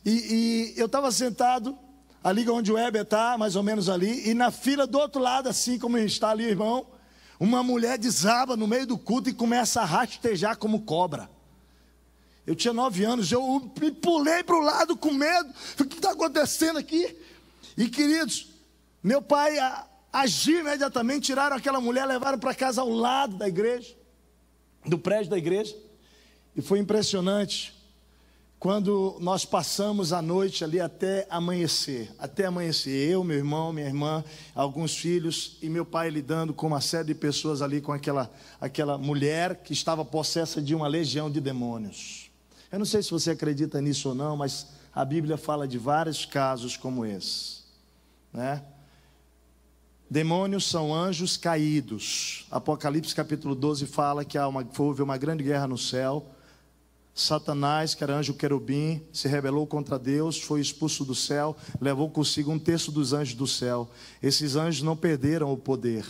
E eu estava sentado ali onde o Heber está, mais ou menos ali. E na fila do outro lado, assim como está ali, irmão, uma mulher desaba no meio do culto e começa a rastejar como cobra. Eu tinha 9 anos. Eu me pulei para o lado com medo. Falei, o que está acontecendo aqui? E queridos, meu pai agiu imediatamente. Tiraram aquela mulher, levaram para casa ao lado da igreja, do prédio da igreja. E foi impressionante quando nós passamos a noite ali até amanhecer. Eu, meu irmão, minha irmã, alguns filhos e meu pai lidando com uma série de pessoas ali, com aquela mulher que estava possessa de uma legião de demônios. Eu não sei se você acredita nisso ou não, mas a Bíblia fala de vários casos como esse, né? Demônios são anjos caídos. Apocalipse capítulo 12 fala que houve uma grande guerra no céu. Satanás, que era anjo querubim, se rebelou contra Deus, foi expulso do céu, levou consigo 1/3 dos anjos do céu. Esses anjos não perderam o poder,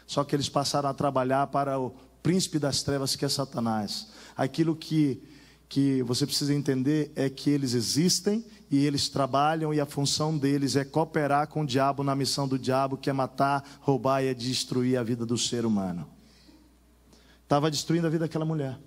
só que eles passaram a trabalhar para o príncipe das trevas, que é Satanás. Aquilo que você precisa entender é que eles existem e eles trabalham, e a função deles é cooperar com o diabo na missão do diabo, que é matar, roubar e destruir a vida do ser humano. Estava destruindo a vida daquela mulher.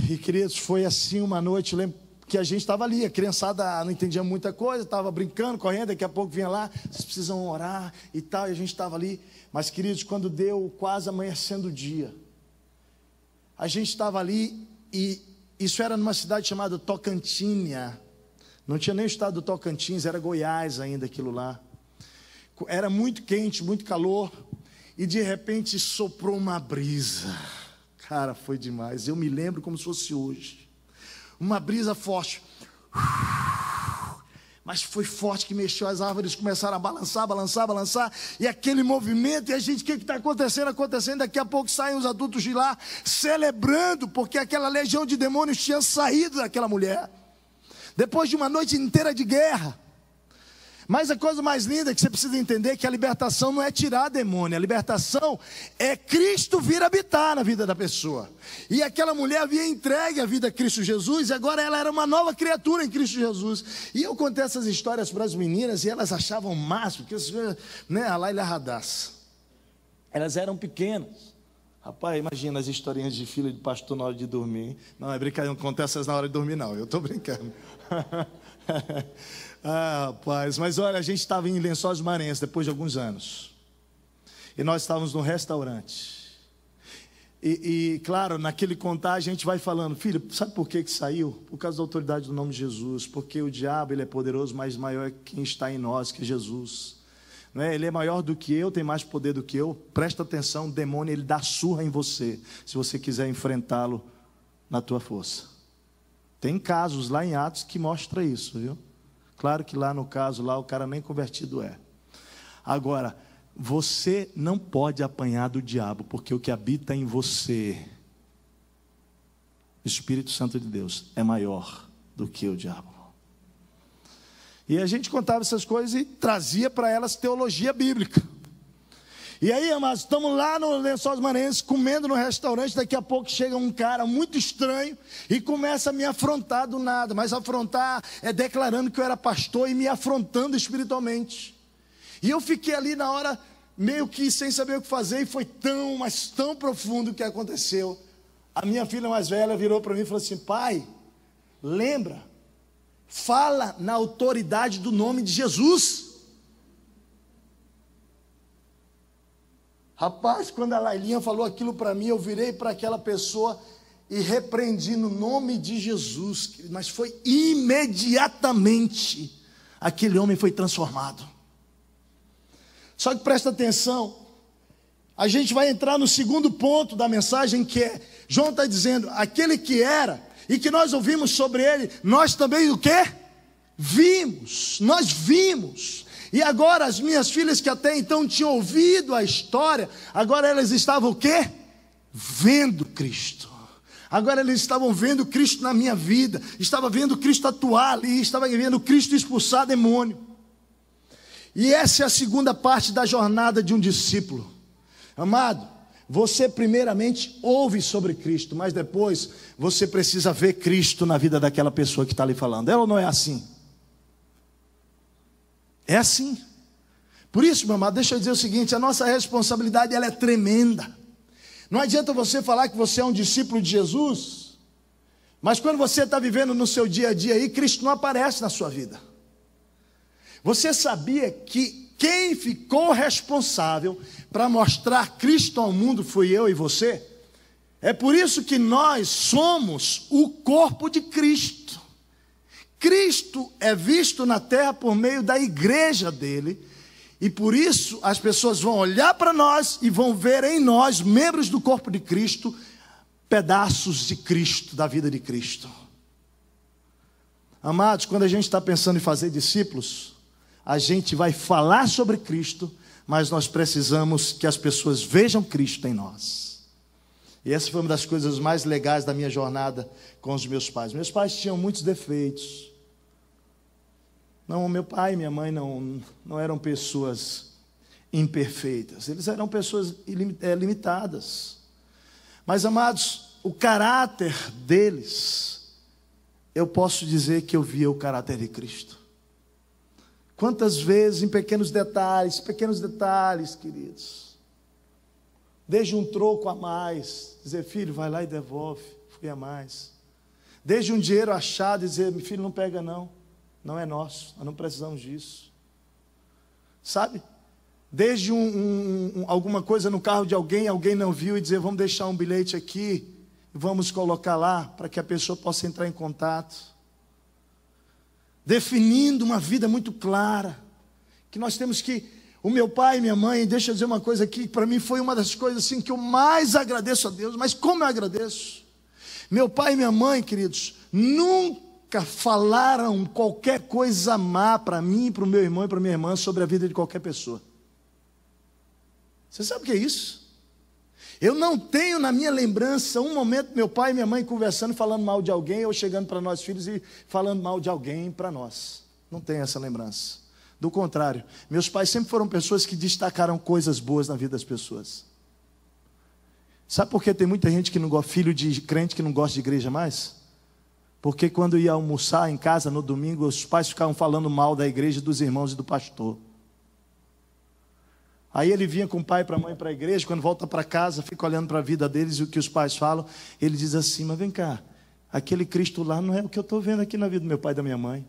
E queridos, foi assim uma noite, eu lembro que a gente estava ali, a criançada não entendia muita coisa, estava brincando, correndo, daqui a pouco vinha lá, vocês precisam orar e tal, e a gente estava ali. Mas queridos, quando deu quase amanhecendo o dia, a gente estava ali, e isso era numa cidade chamada Tocantinha. Não tinha nem o estado do Tocantins, era Goiás ainda aquilo lá. Era muito quente, muito calor, e de repente soprou uma brisa. Cara, foi demais. Eu me lembro como se fosse hoje. Uma brisa forte. Mas foi forte que mexeu, as árvores começaram a balançar, balançar, balançar, e aquele movimento, e a gente, o que está acontecendo? Acontecendo, daqui a pouco saem os adultos de lá, celebrando, porque aquela legião de demônios tinha saído daquela mulher, depois de uma noite inteira de guerra. Mas a coisa mais linda que você precisa entender é que a libertação não é tirar demônio, a libertação é Cristo vir habitar na vida da pessoa. E aquela mulher havia entregue a vida a Cristo Jesus, e agora ela era uma nova criatura em Cristo Jesus. E eu contei essas histórias para as meninas, e elas achavam o máximo, porque né, a Laila Radassa. Elas eram pequenas. Rapaz, imagina as historinhas de filho de pastor na hora de dormir. Não, é brincadeira, não conta essas na hora de dormir não, eu estou brincando. Ah, rapaz, mas olha, a gente estava em Lençóis Maranhenses depois de alguns anos, e nós estávamos num restaurante, e claro, naquele contar a gente vai falando, filho, sabe por que saiu? Por causa da autoridade do nome de Jesus, porque o diabo ele é poderoso, mas maior é quem está em nós, que é Jesus, não é? Ele é maior do que eu, tem mais poder do que eu. Presta atenção, o demônio ele dá surra em você, se você quiser enfrentá-lo na tua força. Tem casos lá em Atos que mostra isso, viu? Claro que lá no caso, lá o cara nem convertido é. Agora, você não pode apanhar do diabo, porque o que habita em você, o Espírito Santo de Deus, é maior do que o diabo. E a gente contava essas coisas e trazia para elas teologia bíblica. E aí, amados, estamos lá no Lençóis Maranhenses, comendo no restaurante, daqui a pouco chega um cara muito estranho e começa a me afrontar do nada, mas afrontar é declarando que eu era pastor e me afrontando espiritualmente. E eu fiquei ali na hora, meio que sem saber o que fazer, e foi tão, mas tão profundo o que aconteceu. A minha filha mais velha virou para mim e falou assim: pai, lembra, fala na autoridade do nome de Jesus. Rapaz, quando a Lailinha falou aquilo para mim, eu virei para aquela pessoa e repreendi no nome de Jesus, mas foi imediatamente, aquele homem foi transformado. Só que presta atenção, a gente vai entrar no segundo ponto da mensagem, que é, João está dizendo, aquele que era, e que nós ouvimos sobre ele, nós também o quê? Vimos, nós vimos. E agora as minhas filhas que até então tinham ouvido a história, agora elas estavam o quê? Vendo Cristo. Agora eles estavam vendo Cristo na minha vida, estava vendo Cristo atuar ali, estava vendo Cristo expulsar demônio. E essa é a segunda parte da jornada de um discípulo. Amado, você primeiramente ouve sobre Cristo, mas depois você precisa ver Cristo na vida daquela pessoa que está ali falando. É ou não é assim? É assim. Por isso, meu amado, deixa eu dizer o seguinte, a nossa responsabilidade ela é tremenda. Não adianta você falar que você é um discípulo de Jesus, mas quando você está vivendo no seu dia a dia aí, Cristo não aparece na sua vida. Você sabia que quem ficou responsável para mostrar Cristo ao mundo foi eu e você? É por isso que nós somos o corpo de Cristo. Cristo é visto na terra por meio da igreja dele, e por isso as pessoas vão olhar para nós e vão ver em nós, membros do corpo de Cristo, pedaços de Cristo, da vida de Cristo. Amados, quando a gente está pensando em fazer discípulos, a gente vai falar sobre Cristo, mas nós precisamos que as pessoas vejam Cristo em nós. E essa foi uma das coisas mais legais da minha jornada com os meus pais. Meus pais tinham muitos defeitos. Não, meu pai e minha mãe não eram pessoas imperfeitas. Eles eram pessoas limitadas. Mas, amados, o caráter deles, eu posso dizer que eu via o caráter de Cristo. Quantas vezes em pequenos detalhes, queridos. Desde um troco a mais, dizer, filho, vai lá e devolve, fui a mais. Desde um dinheiro achado, dizer, meu filho, não pega não, não é nosso, nós não precisamos disso. Sabe? Desde alguma coisa no carro de alguém não viu e dizer, vamos deixar um bilhete aqui, e vamos colocar lá, para que a pessoa possa entrar em contato. Definindo uma vida muito clara, que nós temos que... O meu pai e minha mãe, deixa eu dizer uma coisa aqui, que para mim foi uma das coisas assim, que eu mais agradeço a Deus, mas como eu agradeço? Meu pai e minha mãe, queridos, nunca nunca falaram qualquer coisa má para mim, para o meu irmão e para minha irmã sobre a vida de qualquer pessoa. Você sabe o que é isso? Eu não tenho na minha lembrança um momento meu pai e minha mãe conversando, falando mal de alguém, ou chegando para nós filhos e falando mal de alguém para nós. Não tenho essa lembrança. Do contrário, meus pais sempre foram pessoas que destacaram coisas boas na vida das pessoas. Sabe por que tem muita gente que não gosta, filho de crente que não gosta de igreja mais? Porque quando ia almoçar em casa no domingo, os pais ficavam falando mal da igreja, dos irmãos e do pastor. Aí ele vinha com o pai, para a mãe, para a igreja, quando volta para casa, fica olhando para a vida deles e o que os pais falam, ele diz assim, mas vem cá, aquele Cristo lá não é o que eu estou vendo aqui na vida do meu pai e da minha mãe.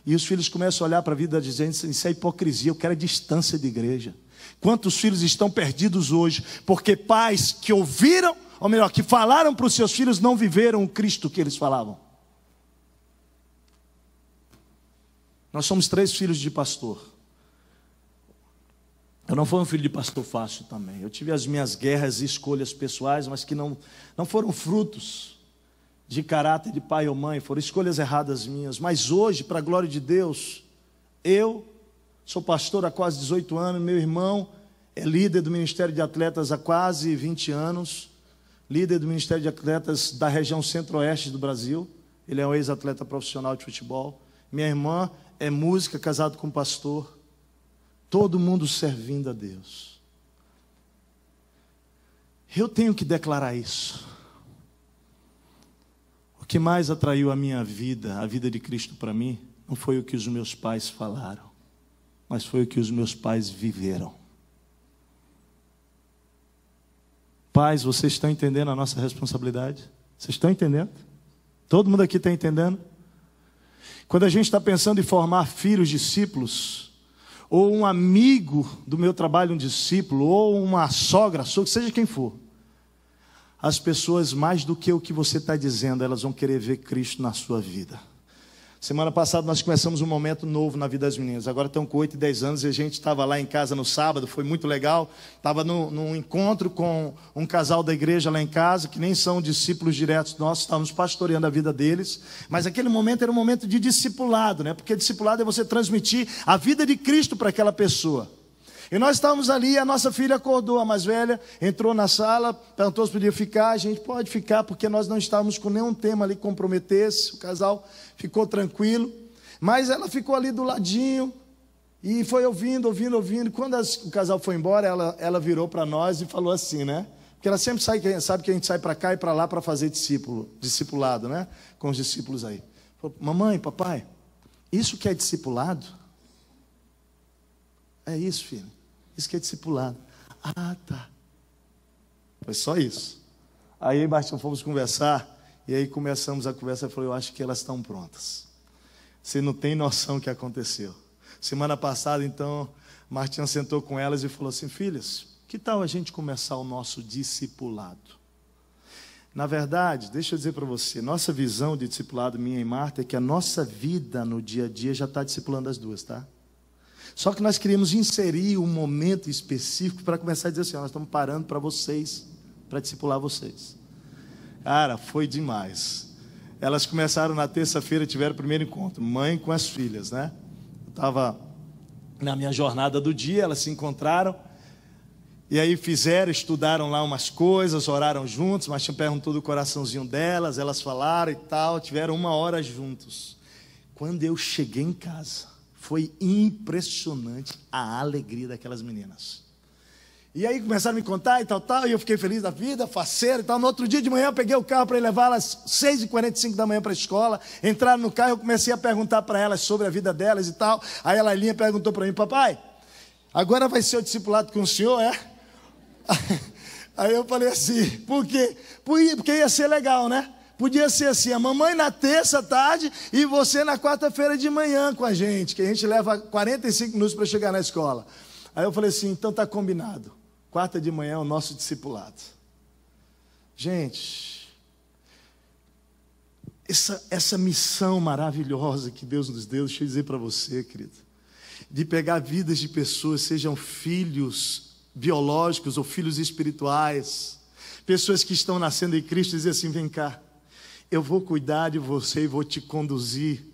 E os filhos começam a olhar para a vida dizendo, isso é hipocrisia, eu quero a distância de igreja. Quantos filhos estão perdidos hoje, porque pais que ouviram, ou melhor, que falaram para os seus filhos, não viveram o Cristo que eles falavam. Nós somos 3 filhos de pastor. Eu não fui um filho de pastor fácil também. Eu tive as minhas guerras e escolhas pessoais, mas que não foram frutos de caráter de pai ou mãe, foram escolhas erradas minhas. Mas hoje, para a glória de Deus, eu sou pastor há quase 18 anos, meu irmão é líder do Ministério de Atletas há quase 20 anos, líder do Ministério de Atletas da região centro-oeste do Brasil, ele é um ex-atleta profissional de futebol. Minha irmã é música, casado com pastor. Todo mundo servindo a Deus. Eu tenho que declarar isso. O que mais atraiu a minha vida, a vida de Cristo para mim, não foi o que os meus pais falaram, mas foi o que os meus pais viveram. Pais, vocês estão entendendo a nossa responsabilidade? Vocês estão entendendo? Todo mundo aqui está entendendo? Quando a gente está pensando em formar filhos, discípulos, ou um amigo do meu trabalho, um discípulo, ou uma sogra, seja quem for, as pessoas, mais do que o que você está dizendo, elas vão querer ver Cristo na sua vida. Semana passada nós começamos um momento novo na vida das meninas, agora estão com 8 e 10 anos, e a gente estava lá em casa no sábado, foi muito legal, estava num encontro com um casal da igreja lá em casa, que nem são discípulos diretos nossos, estávamos pastoreando a vida deles, mas aquele momento era um momento de discipulado, né? Porque discipulado é você transmitir a vida de Cristo para aquela pessoa. E nós estávamos ali, a nossa filha acordou, a mais velha, entrou na sala, perguntou se podia ficar, a gente pode ficar, porque nós não estávamos com nenhum tema ali que comprometesse, o casal ficou tranquilo, mas ela ficou ali do ladinho, e foi ouvindo, e quando o casal foi embora, ela virou para nós e falou assim, né? Porque ela sempre sabe que a gente sai para cá e para lá para fazer discipulado, né? Com os discípulos aí. Falou, mamãe, papai, isso que é discipulado? É isso, filho. Isso que é discipulado. Ah, tá. Foi só isso. Aí, Bastião, fomos conversar. E aí começamos a conversa. Eu falei, eu acho que elas estão prontas. Você não tem noção do que aconteceu. Semana passada, então, Martinho sentou com elas e falou assim, filhas, que tal a gente começar o nosso discipulado? Na verdade, deixa eu dizer para você, nossa visão de discipulado, minha e Marta, é que a nossa vida no dia a dia já está discipulando as duas, tá? Só que nós queríamos inserir um momento específico para começar a dizer assim, nós estamos parando para vocês, para discipular vocês. Cara, foi demais. Elas começaram na terça-feira, tiveram o primeiro encontro, mãe com as filhas, né? Eu estava na minha jornada do dia, elas se encontraram, e aí estudaram lá umas coisas, oraram juntos, mas perguntou do coraçãozinho delas, elas falaram e tal, tiveram 1 hora juntos. Quando eu cheguei em casa, foi impressionante a alegria daquelas meninas. E aí começaram a me contar e tal, e eu fiquei feliz da vida, faceiro e tal. No outro dia de manhã eu peguei o carro para ir levá-las 6h45 da manhã para a escola. Entraram no carro, eu comecei a perguntar para elas sobre a vida delas e tal. Aí a Lailinha perguntou para mim, papai, agora vai ser o discipulado com o senhor, é? Aí eu falei assim, por quê? Porque ia ser legal, né? Podia ser assim, a mamãe na terça à tarde e você na quarta-feira de manhã com a gente, que a gente leva 45 minutos para chegar na escola. Aí eu falei assim, então está combinado. Quarta de manhã é o nosso discipulado. Gente, essa missão maravilhosa que Deus nos deu, deixa eu dizer para você, querido, de pegar vidas de pessoas, sejam filhos biológicos ou filhos espirituais, pessoas que estão nascendo em Cristo, e dizer assim, vem cá, eu vou cuidar de você e vou te conduzir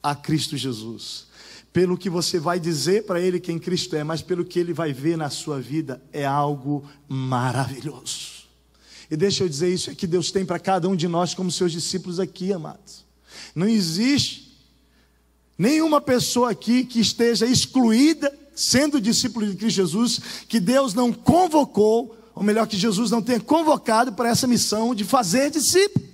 a Cristo Jesus. Pelo que você vai dizer para Ele quem Cristo é, mas pelo que Ele vai ver na sua vida, é algo maravilhoso. E deixa eu dizer, isso é que Deus tem para cada um de nós como seus discípulos aqui, amados. Não existe nenhuma pessoa aqui que esteja excluída, sendo discípulo de Cristo Jesus, que Deus não convocou, ou melhor, que Jesus não tenha convocado para essa missão de fazer discípulo.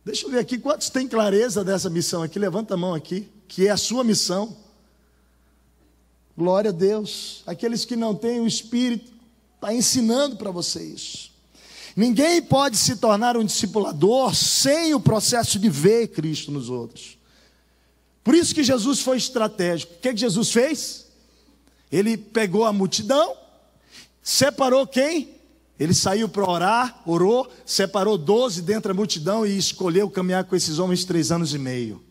Deixa eu ver aqui, quantos têm clareza dessa missão aqui? Levanta a mão aqui, que é a sua missão. Glória a Deus. Aqueles que não têm o Espírito, está ensinando para você isso. Ninguém pode se tornar um discipulador sem o processo de ver Cristo nos outros. Por isso que Jesus foi estratégico. O que Jesus fez? Ele pegou a multidão, separou quem? Ele saiu para orar, orou, separou 12 dentre a multidão e escolheu caminhar com esses homens 3 anos e meio.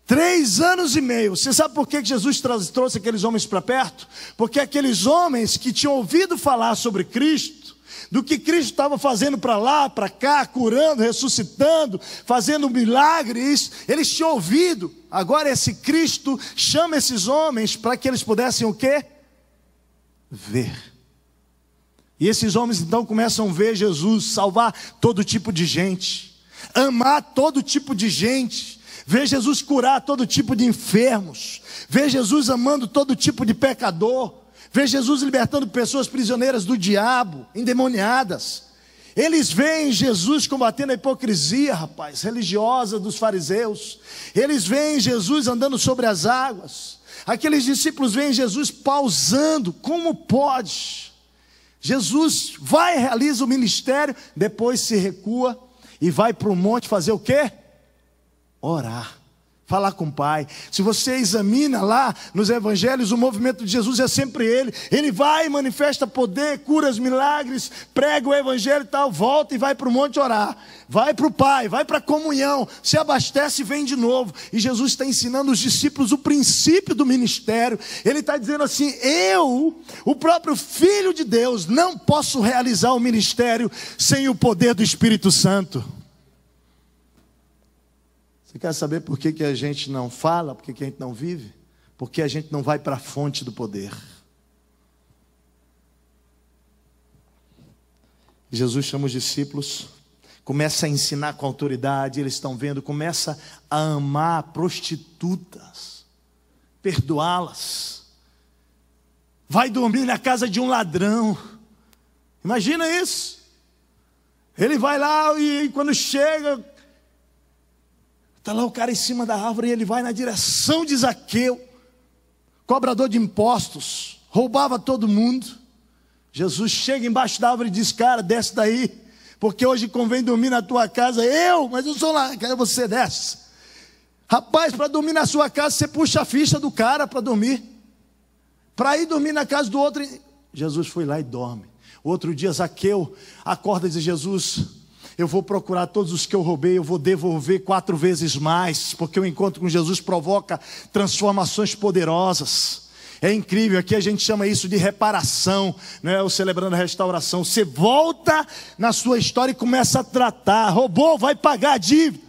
3 anos e meio. Você sabe por que Jesus trouxe aqueles homens para perto? Porque aqueles homens que tinham ouvido falar sobre Cristo, do que Cristo estava fazendo para lá, para cá, curando, ressuscitando, fazendo milagres, eles tinham ouvido. Agora esse Cristo chama esses homens para que eles pudessem o quê? Ver. E esses homens então começam a ver Jesus salvar todo tipo de gente, amar todo tipo de gente, ver Jesus curar todo tipo de enfermos, ver Jesus amando todo tipo de pecador, ver Jesus libertando pessoas prisioneiras do diabo, endemoniadas. Eles veem Jesus combatendo a hipocrisia, rapaz, religiosa dos fariseus. Eles veem Jesus andando sobre as águas. Aqueles discípulos veem Jesus pausando, como pode? Jesus vai, realiza o ministério, depois se recua e vai para o monte fazer o quê? Orar, falar com o Pai. Se você examina lá nos evangelhos, o movimento de Jesus é sempre ele. Ele vai, manifesta poder, cura os milagres, prega o evangelho e tal, volta e vai para o monte orar. Vai para o Pai, vai para a comunhão, se abastece e vem de novo. E Jesus está ensinando os discípulos o princípio do ministério. Ele está dizendo assim: eu, o próprio Filho de Deus, não posso realizar o ministério sem o poder do Espírito Santo. Você quer saber por que a gente não fala, por que a gente não vive? Porque a gente não vai para a fonte do poder. Jesus chama os discípulos, começa a ensinar com autoridade, eles estão vendo, começa a amar prostitutas, perdoá-las. Vai dormir na casa de um ladrão. Imagina isso. Ele vai lá e quando chega, está lá o cara em cima da árvore e ele vai na direção de Zaqueu, cobrador de impostos, roubava todo mundo. Jesus chega embaixo da árvore e diz: cara, desce daí, porque hoje convém dormir na tua casa. Mas eu sou lá, quero você desce. Rapaz, para dormir na sua casa, você puxa a ficha do cara para dormir. Para ir dormir na casa do outro, Jesus foi lá e dorme. Outro dia Zaqueu acorda e diz: Jesus, eu vou procurar todos os que eu roubei, eu vou devolver 4 vezes mais, porque o encontro com Jesus provoca transformações poderosas. É incrível, aqui a gente chama isso de reparação, né? O Celebrando a Restauração. Você volta na sua história e começa a tratar. Roubou, vai pagar a dívida.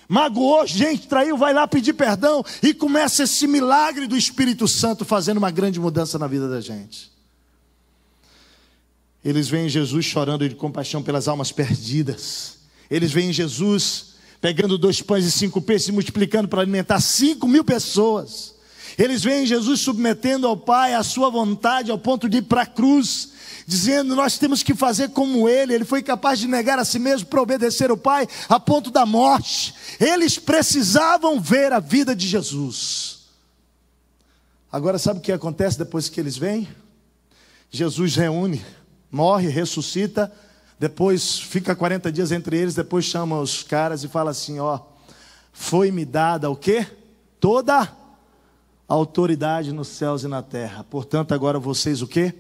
Magoou, gente, traiu, vai lá pedir perdão. E começa esse milagre do Espírito Santo fazendo uma grande mudança na vida da gente. Eles veem Jesus chorando de compaixão pelas almas perdidas. Eles veem Jesus pegando 2 pães e 5 peixes e multiplicando para alimentar 5.000 pessoas. Eles veem Jesus submetendo ao Pai a sua vontade ao ponto de ir para a cruz, dizendo: nós temos que fazer como Ele. Ele foi capaz de negar a si mesmo para obedecer ao Pai a ponto da morte. Eles precisavam ver a vida de Jesus. Agora sabe o que acontece depois que eles vêm? Jesus reúne, morre, ressuscita, depois fica 40 dias entre eles, depois chama os caras e fala assim: ó, foi-me dada o quê? Toda a autoridade nos céus e na terra. Portanto, agora vocês o quê?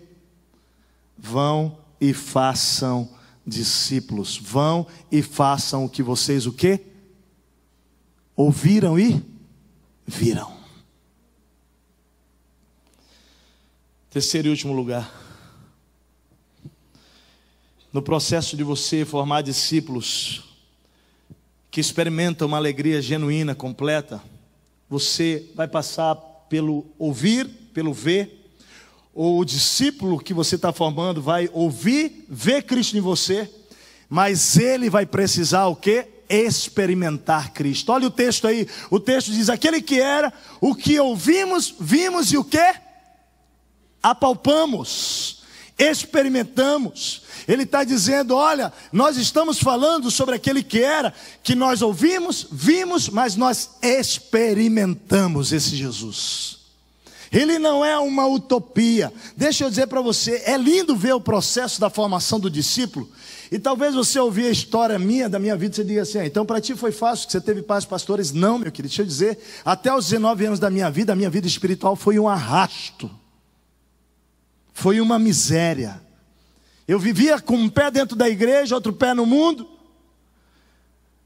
Vão e façam discípulos. Vão e façam o que vocês o quê? Ouviram e viram. Terceiro e último lugar. no processo de você formar discípulos que experimentam uma alegria genuína, completa, você vai passar pelo ouvir, pelo ver, ou o discípulo que você está formando vai ouvir, ver Cristo em você, mas ele vai precisar o quê? Experimentar Cristo. Olha o texto aí, o texto diz: aquele que era, o que ouvimos, vimos e o quê? Apalpamos, experimentamos. Ele está dizendo: olha, nós estamos falando sobre aquele que era, que nós ouvimos, vimos, mas nós experimentamos esse Jesus. Ele não é uma utopia. Deixa eu dizer para você, é lindo ver o processo da formação do discípulo. E talvez você ouvir a história da minha vida, você diga assim: então para ti foi fácil, que você teve pais pastores. Não, meu querido, deixa eu dizer, até os 19 anos da minha vida, a minha vida espiritual foi um arrasto. Foi uma miséria. Eu vivia com um pé dentro da igreja, outro pé no mundo,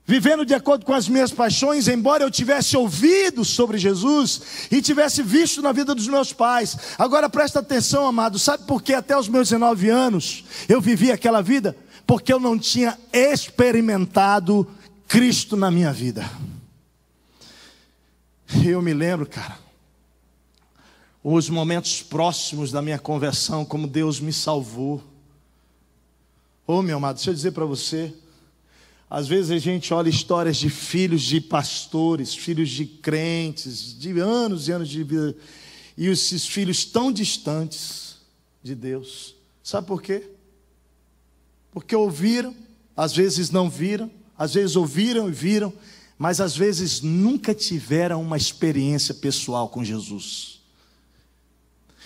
vivendo de acordo com as minhas paixões, embora eu tivesse ouvido sobre Jesus e tivesse visto na vida dos meus pais. Agora presta atenção, amado, sabe por que até os meus 19 anos eu vivi aquela vida? Porque eu não tinha experimentado Cristo na minha vida. Eu me lembro, cara, os momentos próximos da minha conversão, como Deus me salvou. Ô, meu amado, deixa eu dizer para você, às vezes a gente olha histórias de filhos de pastores, filhos de crentes, de anos e anos de vida, e esses filhos tão distantes de Deus. Sabe por quê? Porque ouviram, às vezes não viram, às vezes ouviram e viram, mas às vezes nunca tiveram uma experiência pessoal com Jesus.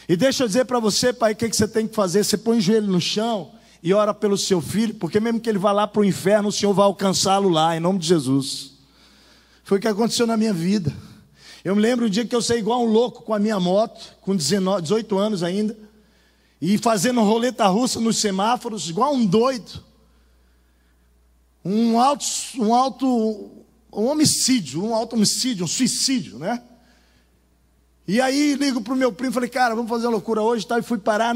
E deixa eu dizer para você, pai, o que você tem que fazer? Você põe o joelho no chão e ora pelo seu filho, porque mesmo que ele vá lá para o inferno, o Senhor vai alcançá-lo lá, em nome de Jesus. Foi o que aconteceu na minha vida. Eu me lembro um dia que eu saí igual um louco com a minha moto, com 18 anos ainda, e fazendo roleta russa nos semáforos, igual um doido. Um homicídio, um suicídio, né? E aí ligo para o meu primo, falei: cara, vamos fazer uma loucura hoje, tá? E fui parar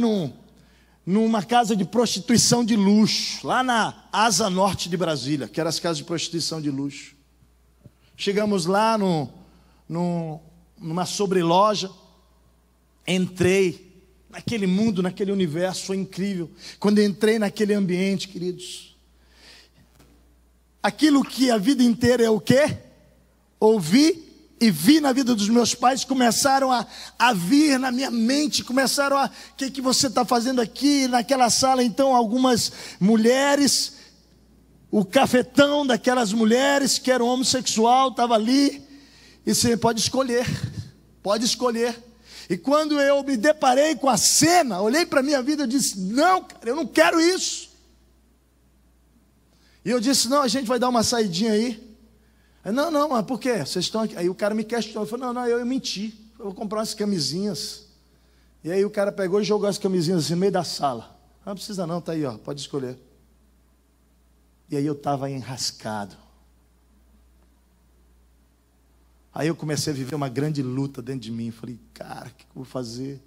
numa casa de prostituição de luxo, lá na Asa Norte de Brasília, que eram as casas de prostituição de luxo. Chegamos lá numa sobreloja, entrei naquele mundo, naquele universo, foi incrível. Quando eu entrei naquele ambiente, queridos, aquilo que a vida inteira é o quê? Ouvi e vi na vida dos meus pais, começaram a vir na minha mente, começaram a: o que você está fazendo aqui naquela sala? Então algumas mulheres, o cafetão daquelas mulheres que eram homossexual estava ali, e você pode escolher, pode escolher. E quando eu me deparei com a cena, olhei para a minha vida e disse: não, cara, eu não quero isso. E eu disse: não, a gente vai dar uma saidinha aí. Aí, não, mas por quê? Vocês estão aqui? Aí o cara me questionou, eu falei: não, eu menti, eu vou comprar umas camisinhas. E aí o cara pegou e jogou as camisinhas assim no meio da sala. Não precisa não, tá aí, ó, pode escolher. E aí eu estava enrascado. Aí eu comecei a viver uma grande luta dentro de mim. Falei: cara, o que eu vou fazer?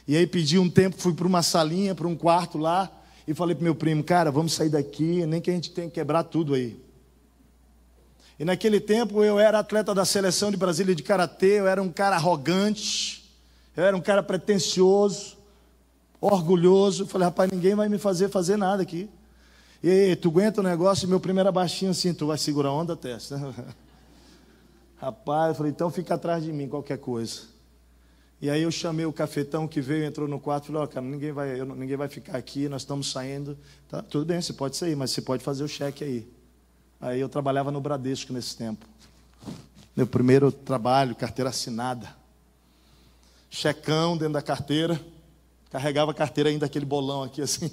E aí pedi um tempo, fui para uma salinha, para um quarto lá, e falei para meu primo: cara, vamos sair daqui, nem que a gente tenha que quebrar tudo aí. E naquele tempo eu era atleta da seleção de Brasília de karatê, eu era um cara arrogante, eu era um cara pretensioso, orgulhoso. Eu falei: rapaz, ninguém vai me fazer nada aqui. E aí, tu aguenta o negócio? E meu primo era baixinho assim: tu vai segurar a onda, testa? Rapaz, eu falei: então fica atrás de mim, qualquer coisa. E aí eu chamei o cafetão que veio, entrou no quarto, falei: ó, cara, ninguém vai ficar aqui, nós estamos saindo. Tá, tudo bem, você pode sair, mas você pode fazer o cheque aí. Aí eu trabalhava no Bradesco nesse tempo. Meu primeiro trabalho, carteira assinada. Checão dentro da carteira. Carregava a carteira ainda, aquele bolão aqui assim.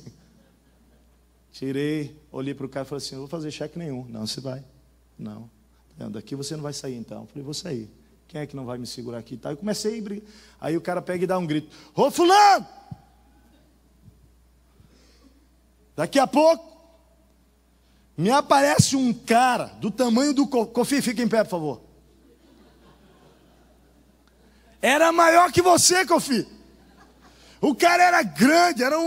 Tirei, olhei para o cara e falei assim: não vou fazer cheque nenhum. Não, você vai. Não. Daqui você não vai sair então. Eu falei: vou sair. Quem é que não vai me segurar aqui? Tá, eu comecei a brigar. Aí o cara pega e dá um grito: ô fulano! Daqui a pouco me aparece um cara do tamanho do Kofi, fica em pé, por favor. Era maior que você, Kofi. O cara era grande, era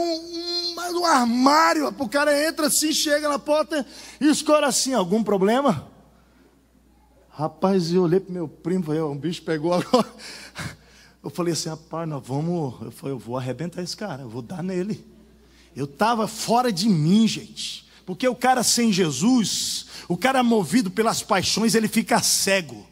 dentro de um armário. O cara entra assim, chega na porta e escora assim: algum problema? Rapaz, eu olhei pro meu primo, falei: o bicho pegou agora. Eu falei assim: rapaz, eu vou arrebentar esse cara, eu vou dar nele. Eu estava fora de mim, gente. Porque o cara sem Jesus, o cara movido pelas paixões, ele fica cego.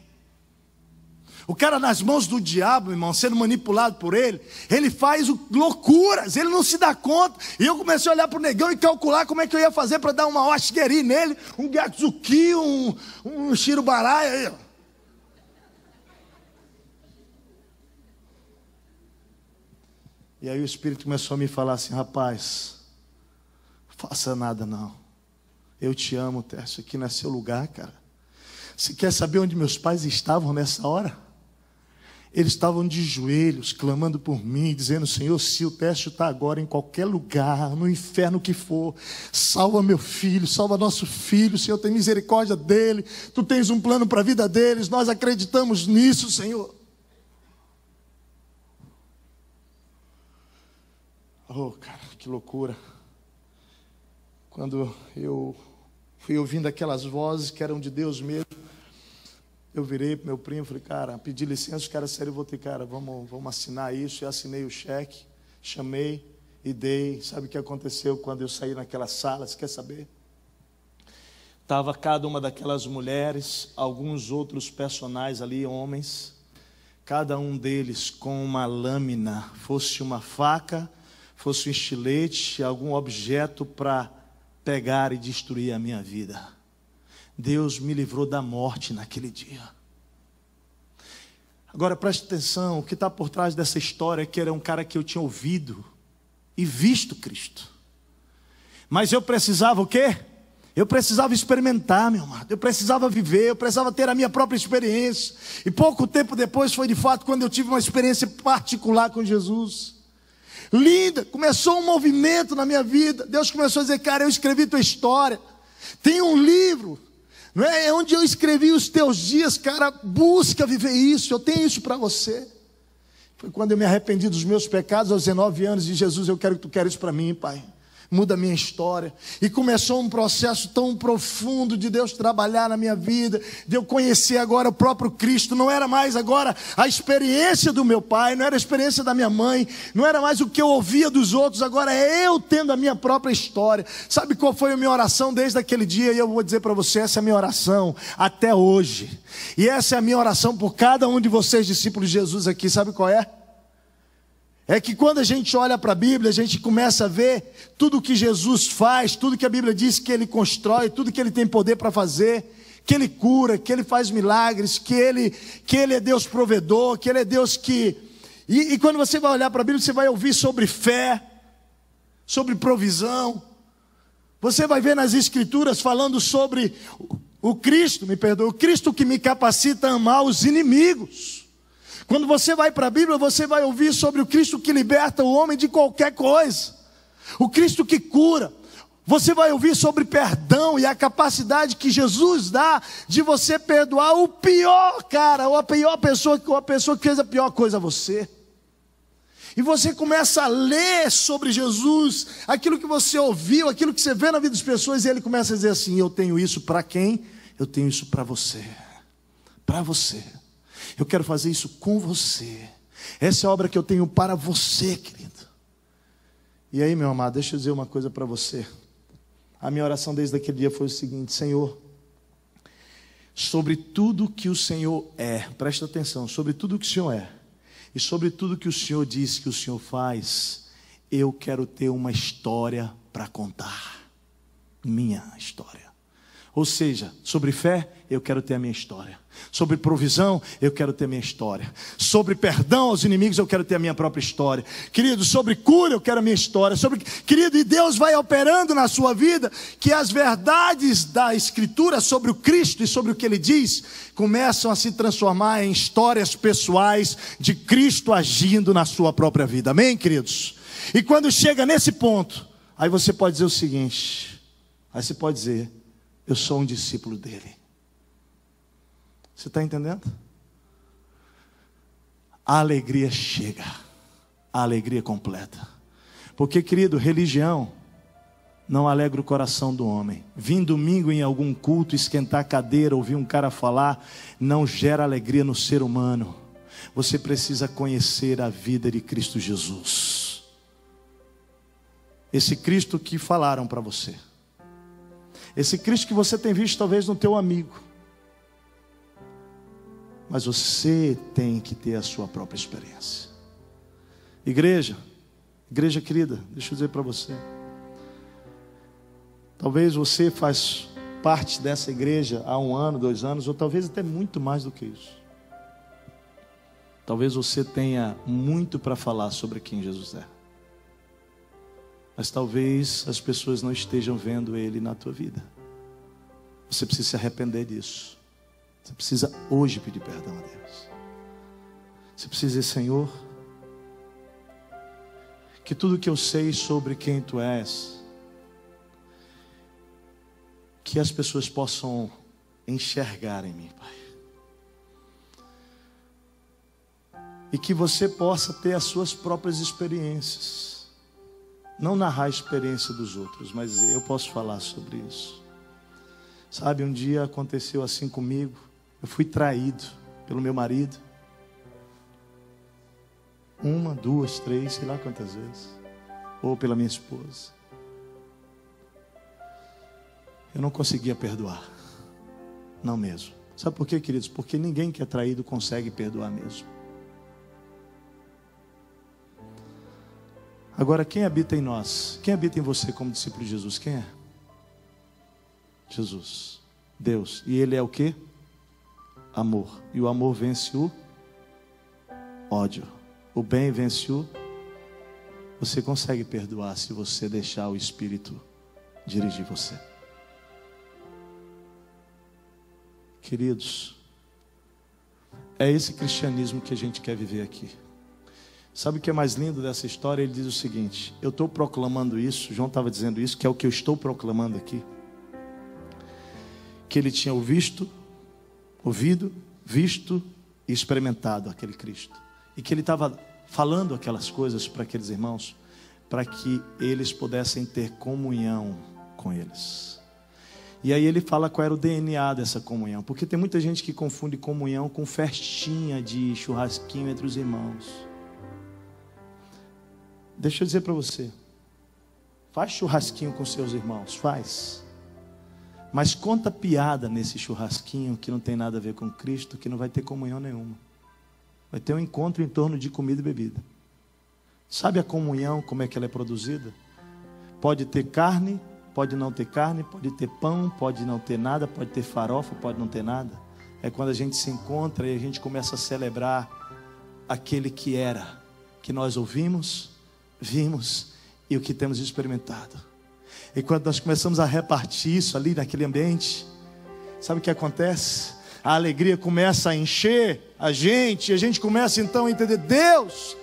O cara nas mãos do diabo, irmão, sendo manipulado por ele, ele faz loucuras, ele não se dá conta. E eu comecei a olhar para o negão e calcular como é que eu ia fazer para dar uma oshigheri nele, um gatsuki, um shirubarai. E aí o Espírito começou a me falar assim: rapaz, faça nada não. Eu te amo, Tércio, aqui não é seu lugar, cara. Você quer saber onde meus pais estavam nessa hora? Eles estavam de joelhos, clamando por mim, dizendo: Senhor, se o Tércio está agora em qualquer lugar, no inferno que for, salva meu filho, salva nosso filho, Senhor, tem misericórdia dele, Tu tens um plano para a vida deles, nós acreditamos nisso, Senhor. Oh, cara, que loucura. Quando eu fui ouvindo aquelas vozes que eram de Deus mesmo, eu virei para meu primo e falei: cara, pedi licença, cara, sério, eu vou ter, cara, vamos assinar isso. Eu assinei o cheque, chamei e dei. Sabe o que aconteceu quando eu saí naquela sala? Você quer saber? Estava cada uma daquelas mulheres, alguns outros personagens ali, homens, cada um deles com uma lâmina, fosse uma faca, fosse um estilete, algum objeto para pegar e destruir a minha vida. Deus me livrou da morte naquele dia. Agora preste atenção, o que está por trás dessa história é que era um cara que eu tinha ouvido e visto Cristo. Mas eu precisava o quê? Eu precisava experimentar, meu amado. Eu precisava viver, eu precisava ter a minha própria experiência. E pouco tempo depois foi de fato quando eu tive uma experiência particular com Jesus. Linda, começou um movimento na minha vida. Deus começou a dizer: cara, eu escrevi tua história. Tem um livro, não é? É onde eu escrevi os teus dias, cara. Busca viver isso, eu tenho isso para você. Foi quando eu me arrependi dos meus pecados aos 19 anos. E Jesus, eu quero que tu queres isso para mim, Pai. Muda a minha história. E começou um processo tão profundo de Deus trabalhar na minha vida, de eu conhecer agora o próprio Cristo. Não era mais agora a experiência do meu pai, não era a experiência da minha mãe, não era mais o que eu ouvia dos outros, agora é eu tendo a minha própria história. Sabe qual foi a minha oração desde aquele dia? E eu vou dizer para você, essa é a minha oração até hoje. E essa é a minha oração por cada um de vocês, discípulos de Jesus aqui. Sabe qual é? É que quando a gente olha para a Bíblia, a gente começa a ver tudo que Jesus faz, tudo que a Bíblia diz que Ele constrói, tudo que Ele tem poder para fazer, que Ele cura, que Ele faz milagres, que Ele é Deus provedor, que Ele é Deus que... E quando você vai olhar para a Bíblia, você vai ouvir sobre fé, sobre provisão. Você vai ver nas Escrituras falando sobre o Cristo, me perdoe, o Cristo que me capacita a amar os inimigos. Quando você vai para a Bíblia, você vai ouvir sobre o Cristo que liberta o homem de qualquer coisa. O Cristo que cura. Você vai ouvir sobre perdão e a capacidade que Jesus dá de você perdoar o pior cara, ou a pior pessoa, ou a pessoa que fez a pior coisa a você. E você começa a ler sobre Jesus, aquilo que você ouviu, aquilo que você vê na vida das pessoas, e ele começa a dizer assim: eu tenho isso para quem? Eu tenho isso para você. Para você. Eu quero fazer isso com você. Essa é a obra que eu tenho para você, querido. E aí, meu amado, deixa eu dizer uma coisa para você. A minha oração desde aquele dia foi o seguinte: Senhor, sobre tudo que o Senhor é, presta atenção, sobre tudo que o Senhor é, e sobre tudo que o Senhor diz que o Senhor faz, eu quero ter uma história para contar. Minha história. Ou seja, sobre fé, eu quero ter a minha história. Sobre provisão, eu quero ter a minha história. Sobre perdão aos inimigos, eu quero ter a minha própria história. Querido, sobre cura, eu quero a minha história. Querido, e Deus vai operando na sua vida, que as verdades da Escritura sobre o Cristo e sobre o que Ele diz, começam a se transformar em histórias pessoais de Cristo agindo na sua própria vida. Amém, queridos? E quando chega nesse ponto, aí você pode dizer o seguinte, aí você pode dizer: eu sou um discípulo dele. Você está entendendo? A alegria chega. A alegria completa. Porque, querido, religião não alegra o coração do homem. Vir domingo em algum culto, esquentar a cadeira, ouvir um cara falar, não gera alegria no ser humano. Você precisa conhecer a vida de Cristo Jesus. Esse Cristo que falaram para você. Esse Cristo que você tem visto talvez no teu amigo. Mas você tem que ter a sua própria experiência. Igreja querida, deixa eu dizer para você. Talvez você faz parte dessa igreja há 1 ano, 2 anos, ou talvez até muito mais do que isso. Talvez você tenha muito para falar sobre quem Jesus é. Mas talvez as pessoas não estejam vendo Ele na tua vida. Você precisa se arrepender disso. Você precisa hoje pedir perdão a Deus. Você precisa dizer: Senhor, que tudo que eu sei sobre quem Tu és, que as pessoas possam enxergar em mim, Pai. E que você possa ter as suas próprias experiências. Não narrar a experiência dos outros, mas eu posso falar sobre isso. Sabe, um dia aconteceu assim comigo. Eu fui traído pelo meu marido. 1, 2, 3, sei lá quantas vezes. Ou pela minha esposa. Eu não conseguia perdoar. Não mesmo. Sabe por quê, queridos? Porque ninguém que é traído consegue perdoar mesmo. Agora, quem habita em nós? Quem habita em você como discípulo de Jesus? Quem é? Jesus, Deus. E Ele é o quê? Amor. E o amor vence o ódio. O bem vence o... Você consegue perdoar se você deixar o Espírito dirigir você. Queridos, é esse cristianismo que a gente quer viver aqui. Sabe o que é mais lindo dessa história? Ele diz o seguinte: eu estou proclamando isso, João estava dizendo isso, que é o que eu estou proclamando aqui. Que ele tinha ouvido, visto e experimentado aquele Cristo. E que ele estava falando aquelas coisas para aqueles irmãos, para que eles pudessem ter comunhão com eles. E aí ele fala qual era o DNA dessa comunhão. Porque tem muita gente que confunde comunhão com festinha de churrasquinho entre os irmãos. Deixa eu dizer para você, faz churrasquinho com seus irmãos, faz. Mas conta piada nesse churrasquinho que não tem nada a ver com Cristo, que não vai ter comunhão nenhuma. Vai ter um encontro em torno de comida e bebida. Sabe a comunhão, como é que ela é produzida? Pode ter carne, pode não ter carne, pode ter pão, pode não ter nada, pode ter farofa, pode não ter nada. É quando a gente se encontra e a gente começa a celebrar aquele que era, que nós ouvimos, vimos e o que temos experimentado. E quando nós começamos a repartir isso ali naquele ambiente, sabe o que acontece? A alegria começa a encher a gente, e a gente começa então a entender: Deus,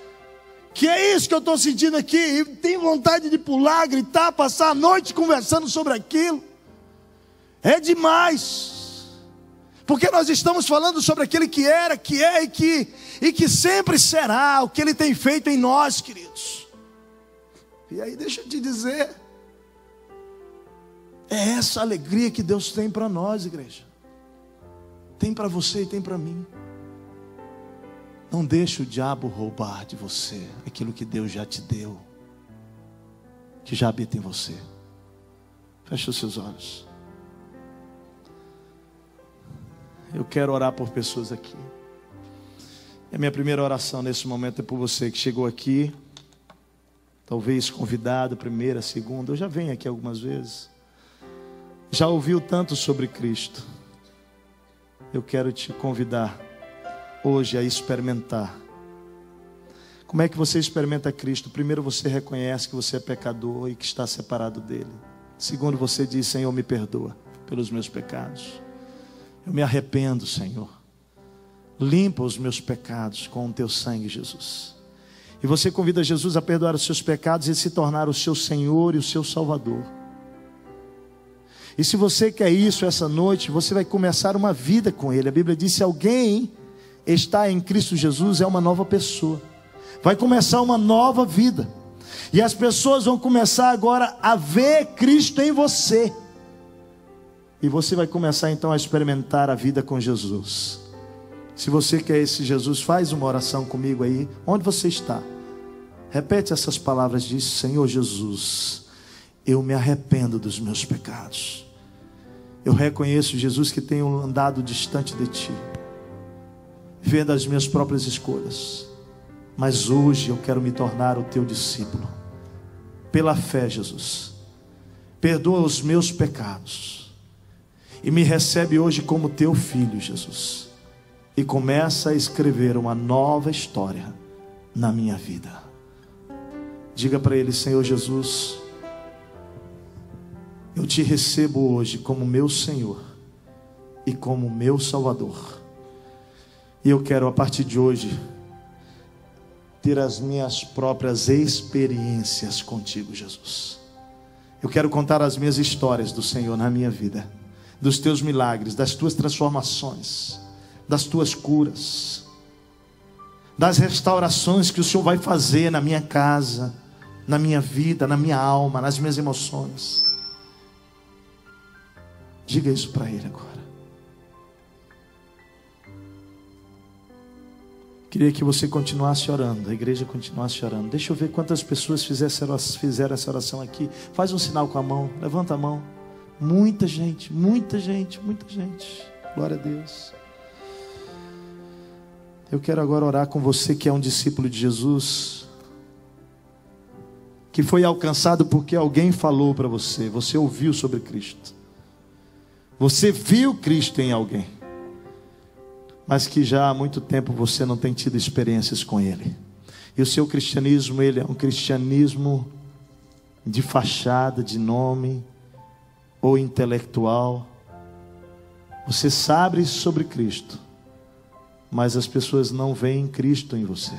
que é isso que eu estou sentindo aqui? E tenho vontade de pular, gritar, passar a noite conversando sobre aquilo. É demais, porque nós estamos falando sobre aquele que era, que é e que sempre será, o que Ele tem feito em nós, queridos. E aí deixa eu te dizer, é essa alegria que Deus tem para nós, igreja. Tem para você e tem para mim. Não deixe o diabo roubar de você aquilo que Deus já te deu, que já habita em você. Feche os seus olhos. Eu quero orar por pessoas aqui. E a minha primeira oração nesse momento é por você que chegou aqui, talvez convidado, primeira, segunda. Eu já venho aqui algumas vezes. Já ouviu tanto sobre Cristo. Eu quero te convidar hoje a experimentar. Como é que você experimenta Cristo? Primeiro, você reconhece que você é pecador e que está separado dele. Segundo, você diz: Senhor, me perdoa pelos meus pecados. Eu me arrependo, Senhor. Limpa os meus pecados com o teu sangue, Jesus. E você convida Jesus a perdoar os seus pecados e se tornar o seu Senhor e o seu Salvador. E se você quer isso essa noite, você vai começar uma vida com Ele. A Bíblia diz: se alguém está em Cristo Jesus, é uma nova pessoa. Vai começar uma nova vida. E as pessoas vão começar agora a ver Cristo em você. E você vai começar então a experimentar a vida com Jesus. Se você quer esse Jesus, faz uma oração comigo aí, onde você está. Repete essas palavras, diz: Senhor Jesus, eu me arrependo dos meus pecados. Eu reconheço, Jesus, que tenho andado distante de Ti, vendo as minhas próprias escolhas. Mas hoje eu quero me tornar o Teu discípulo. Pela fé, Jesus, perdoa os meus pecados e me recebe hoje como Teu filho, Jesus. E começa a escrever uma nova história na minha vida. Diga para Ele: Senhor Jesus, eu Te recebo hoje como meu Senhor e como meu Salvador. E eu quero, a partir de hoje, ter as minhas próprias experiências contigo, Jesus. Eu quero contar as minhas histórias do Senhor na minha vida, dos Teus milagres, das Tuas transformações, das Tuas curas, das restaurações que o Senhor vai fazer na minha casa, na minha vida, na minha alma, nas minhas emoções. Diga isso para Ele agora. Queria que você continuasse orando, a igreja continuasse orando. Deixa eu ver quantas pessoas fizeram essa oração aqui. Faz um sinal com a mão, levanta a mão. Muita gente, muita gente, muita gente. Glória a Deus. Eu quero agora orar com você que é um discípulo de Jesus, que foi alcançado porque alguém falou para você. Você ouviu sobre Cristo, você viu Cristo em alguém, mas que já há muito tempo você não tem tido experiências com Ele. E o seu cristianismo, ele é um cristianismo de fachada, de nome, ou intelectual. Você sabe sobre Cristo, mas as pessoas não veem Cristo em você,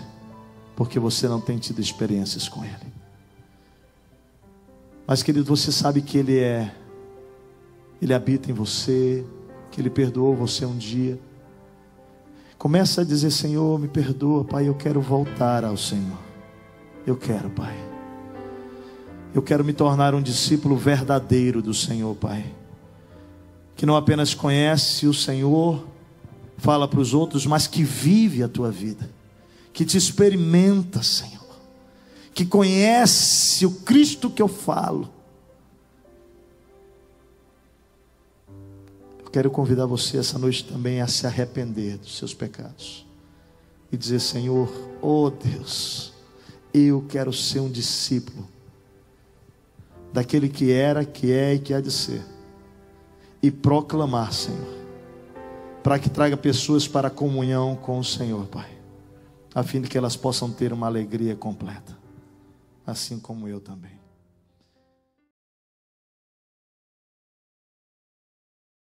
porque você não tem tido experiências com Ele. Mas, querido, você sabe que Ele habita em você, que Ele perdoou você um dia. Começa a dizer: Senhor, me perdoa, Pai, eu quero voltar ao Senhor. Eu quero, Pai. Eu quero me tornar um discípulo verdadeiro do Senhor, Pai, que não apenas conhece o Senhor, fala para os outros, mas que vive a Tua vida, que te experimenta, Senhor, que conhece o Cristo que eu falo. Eu quero convidar você essa noite também a se arrepender dos seus pecados e dizer: Senhor, oh Deus, eu quero ser um discípulo daquele que era, que é e que há de ser, e proclamar, Senhor, para que traga pessoas para a comunhão com o Senhor, Pai, a fim de que elas possam ter uma alegria completa, assim como eu também.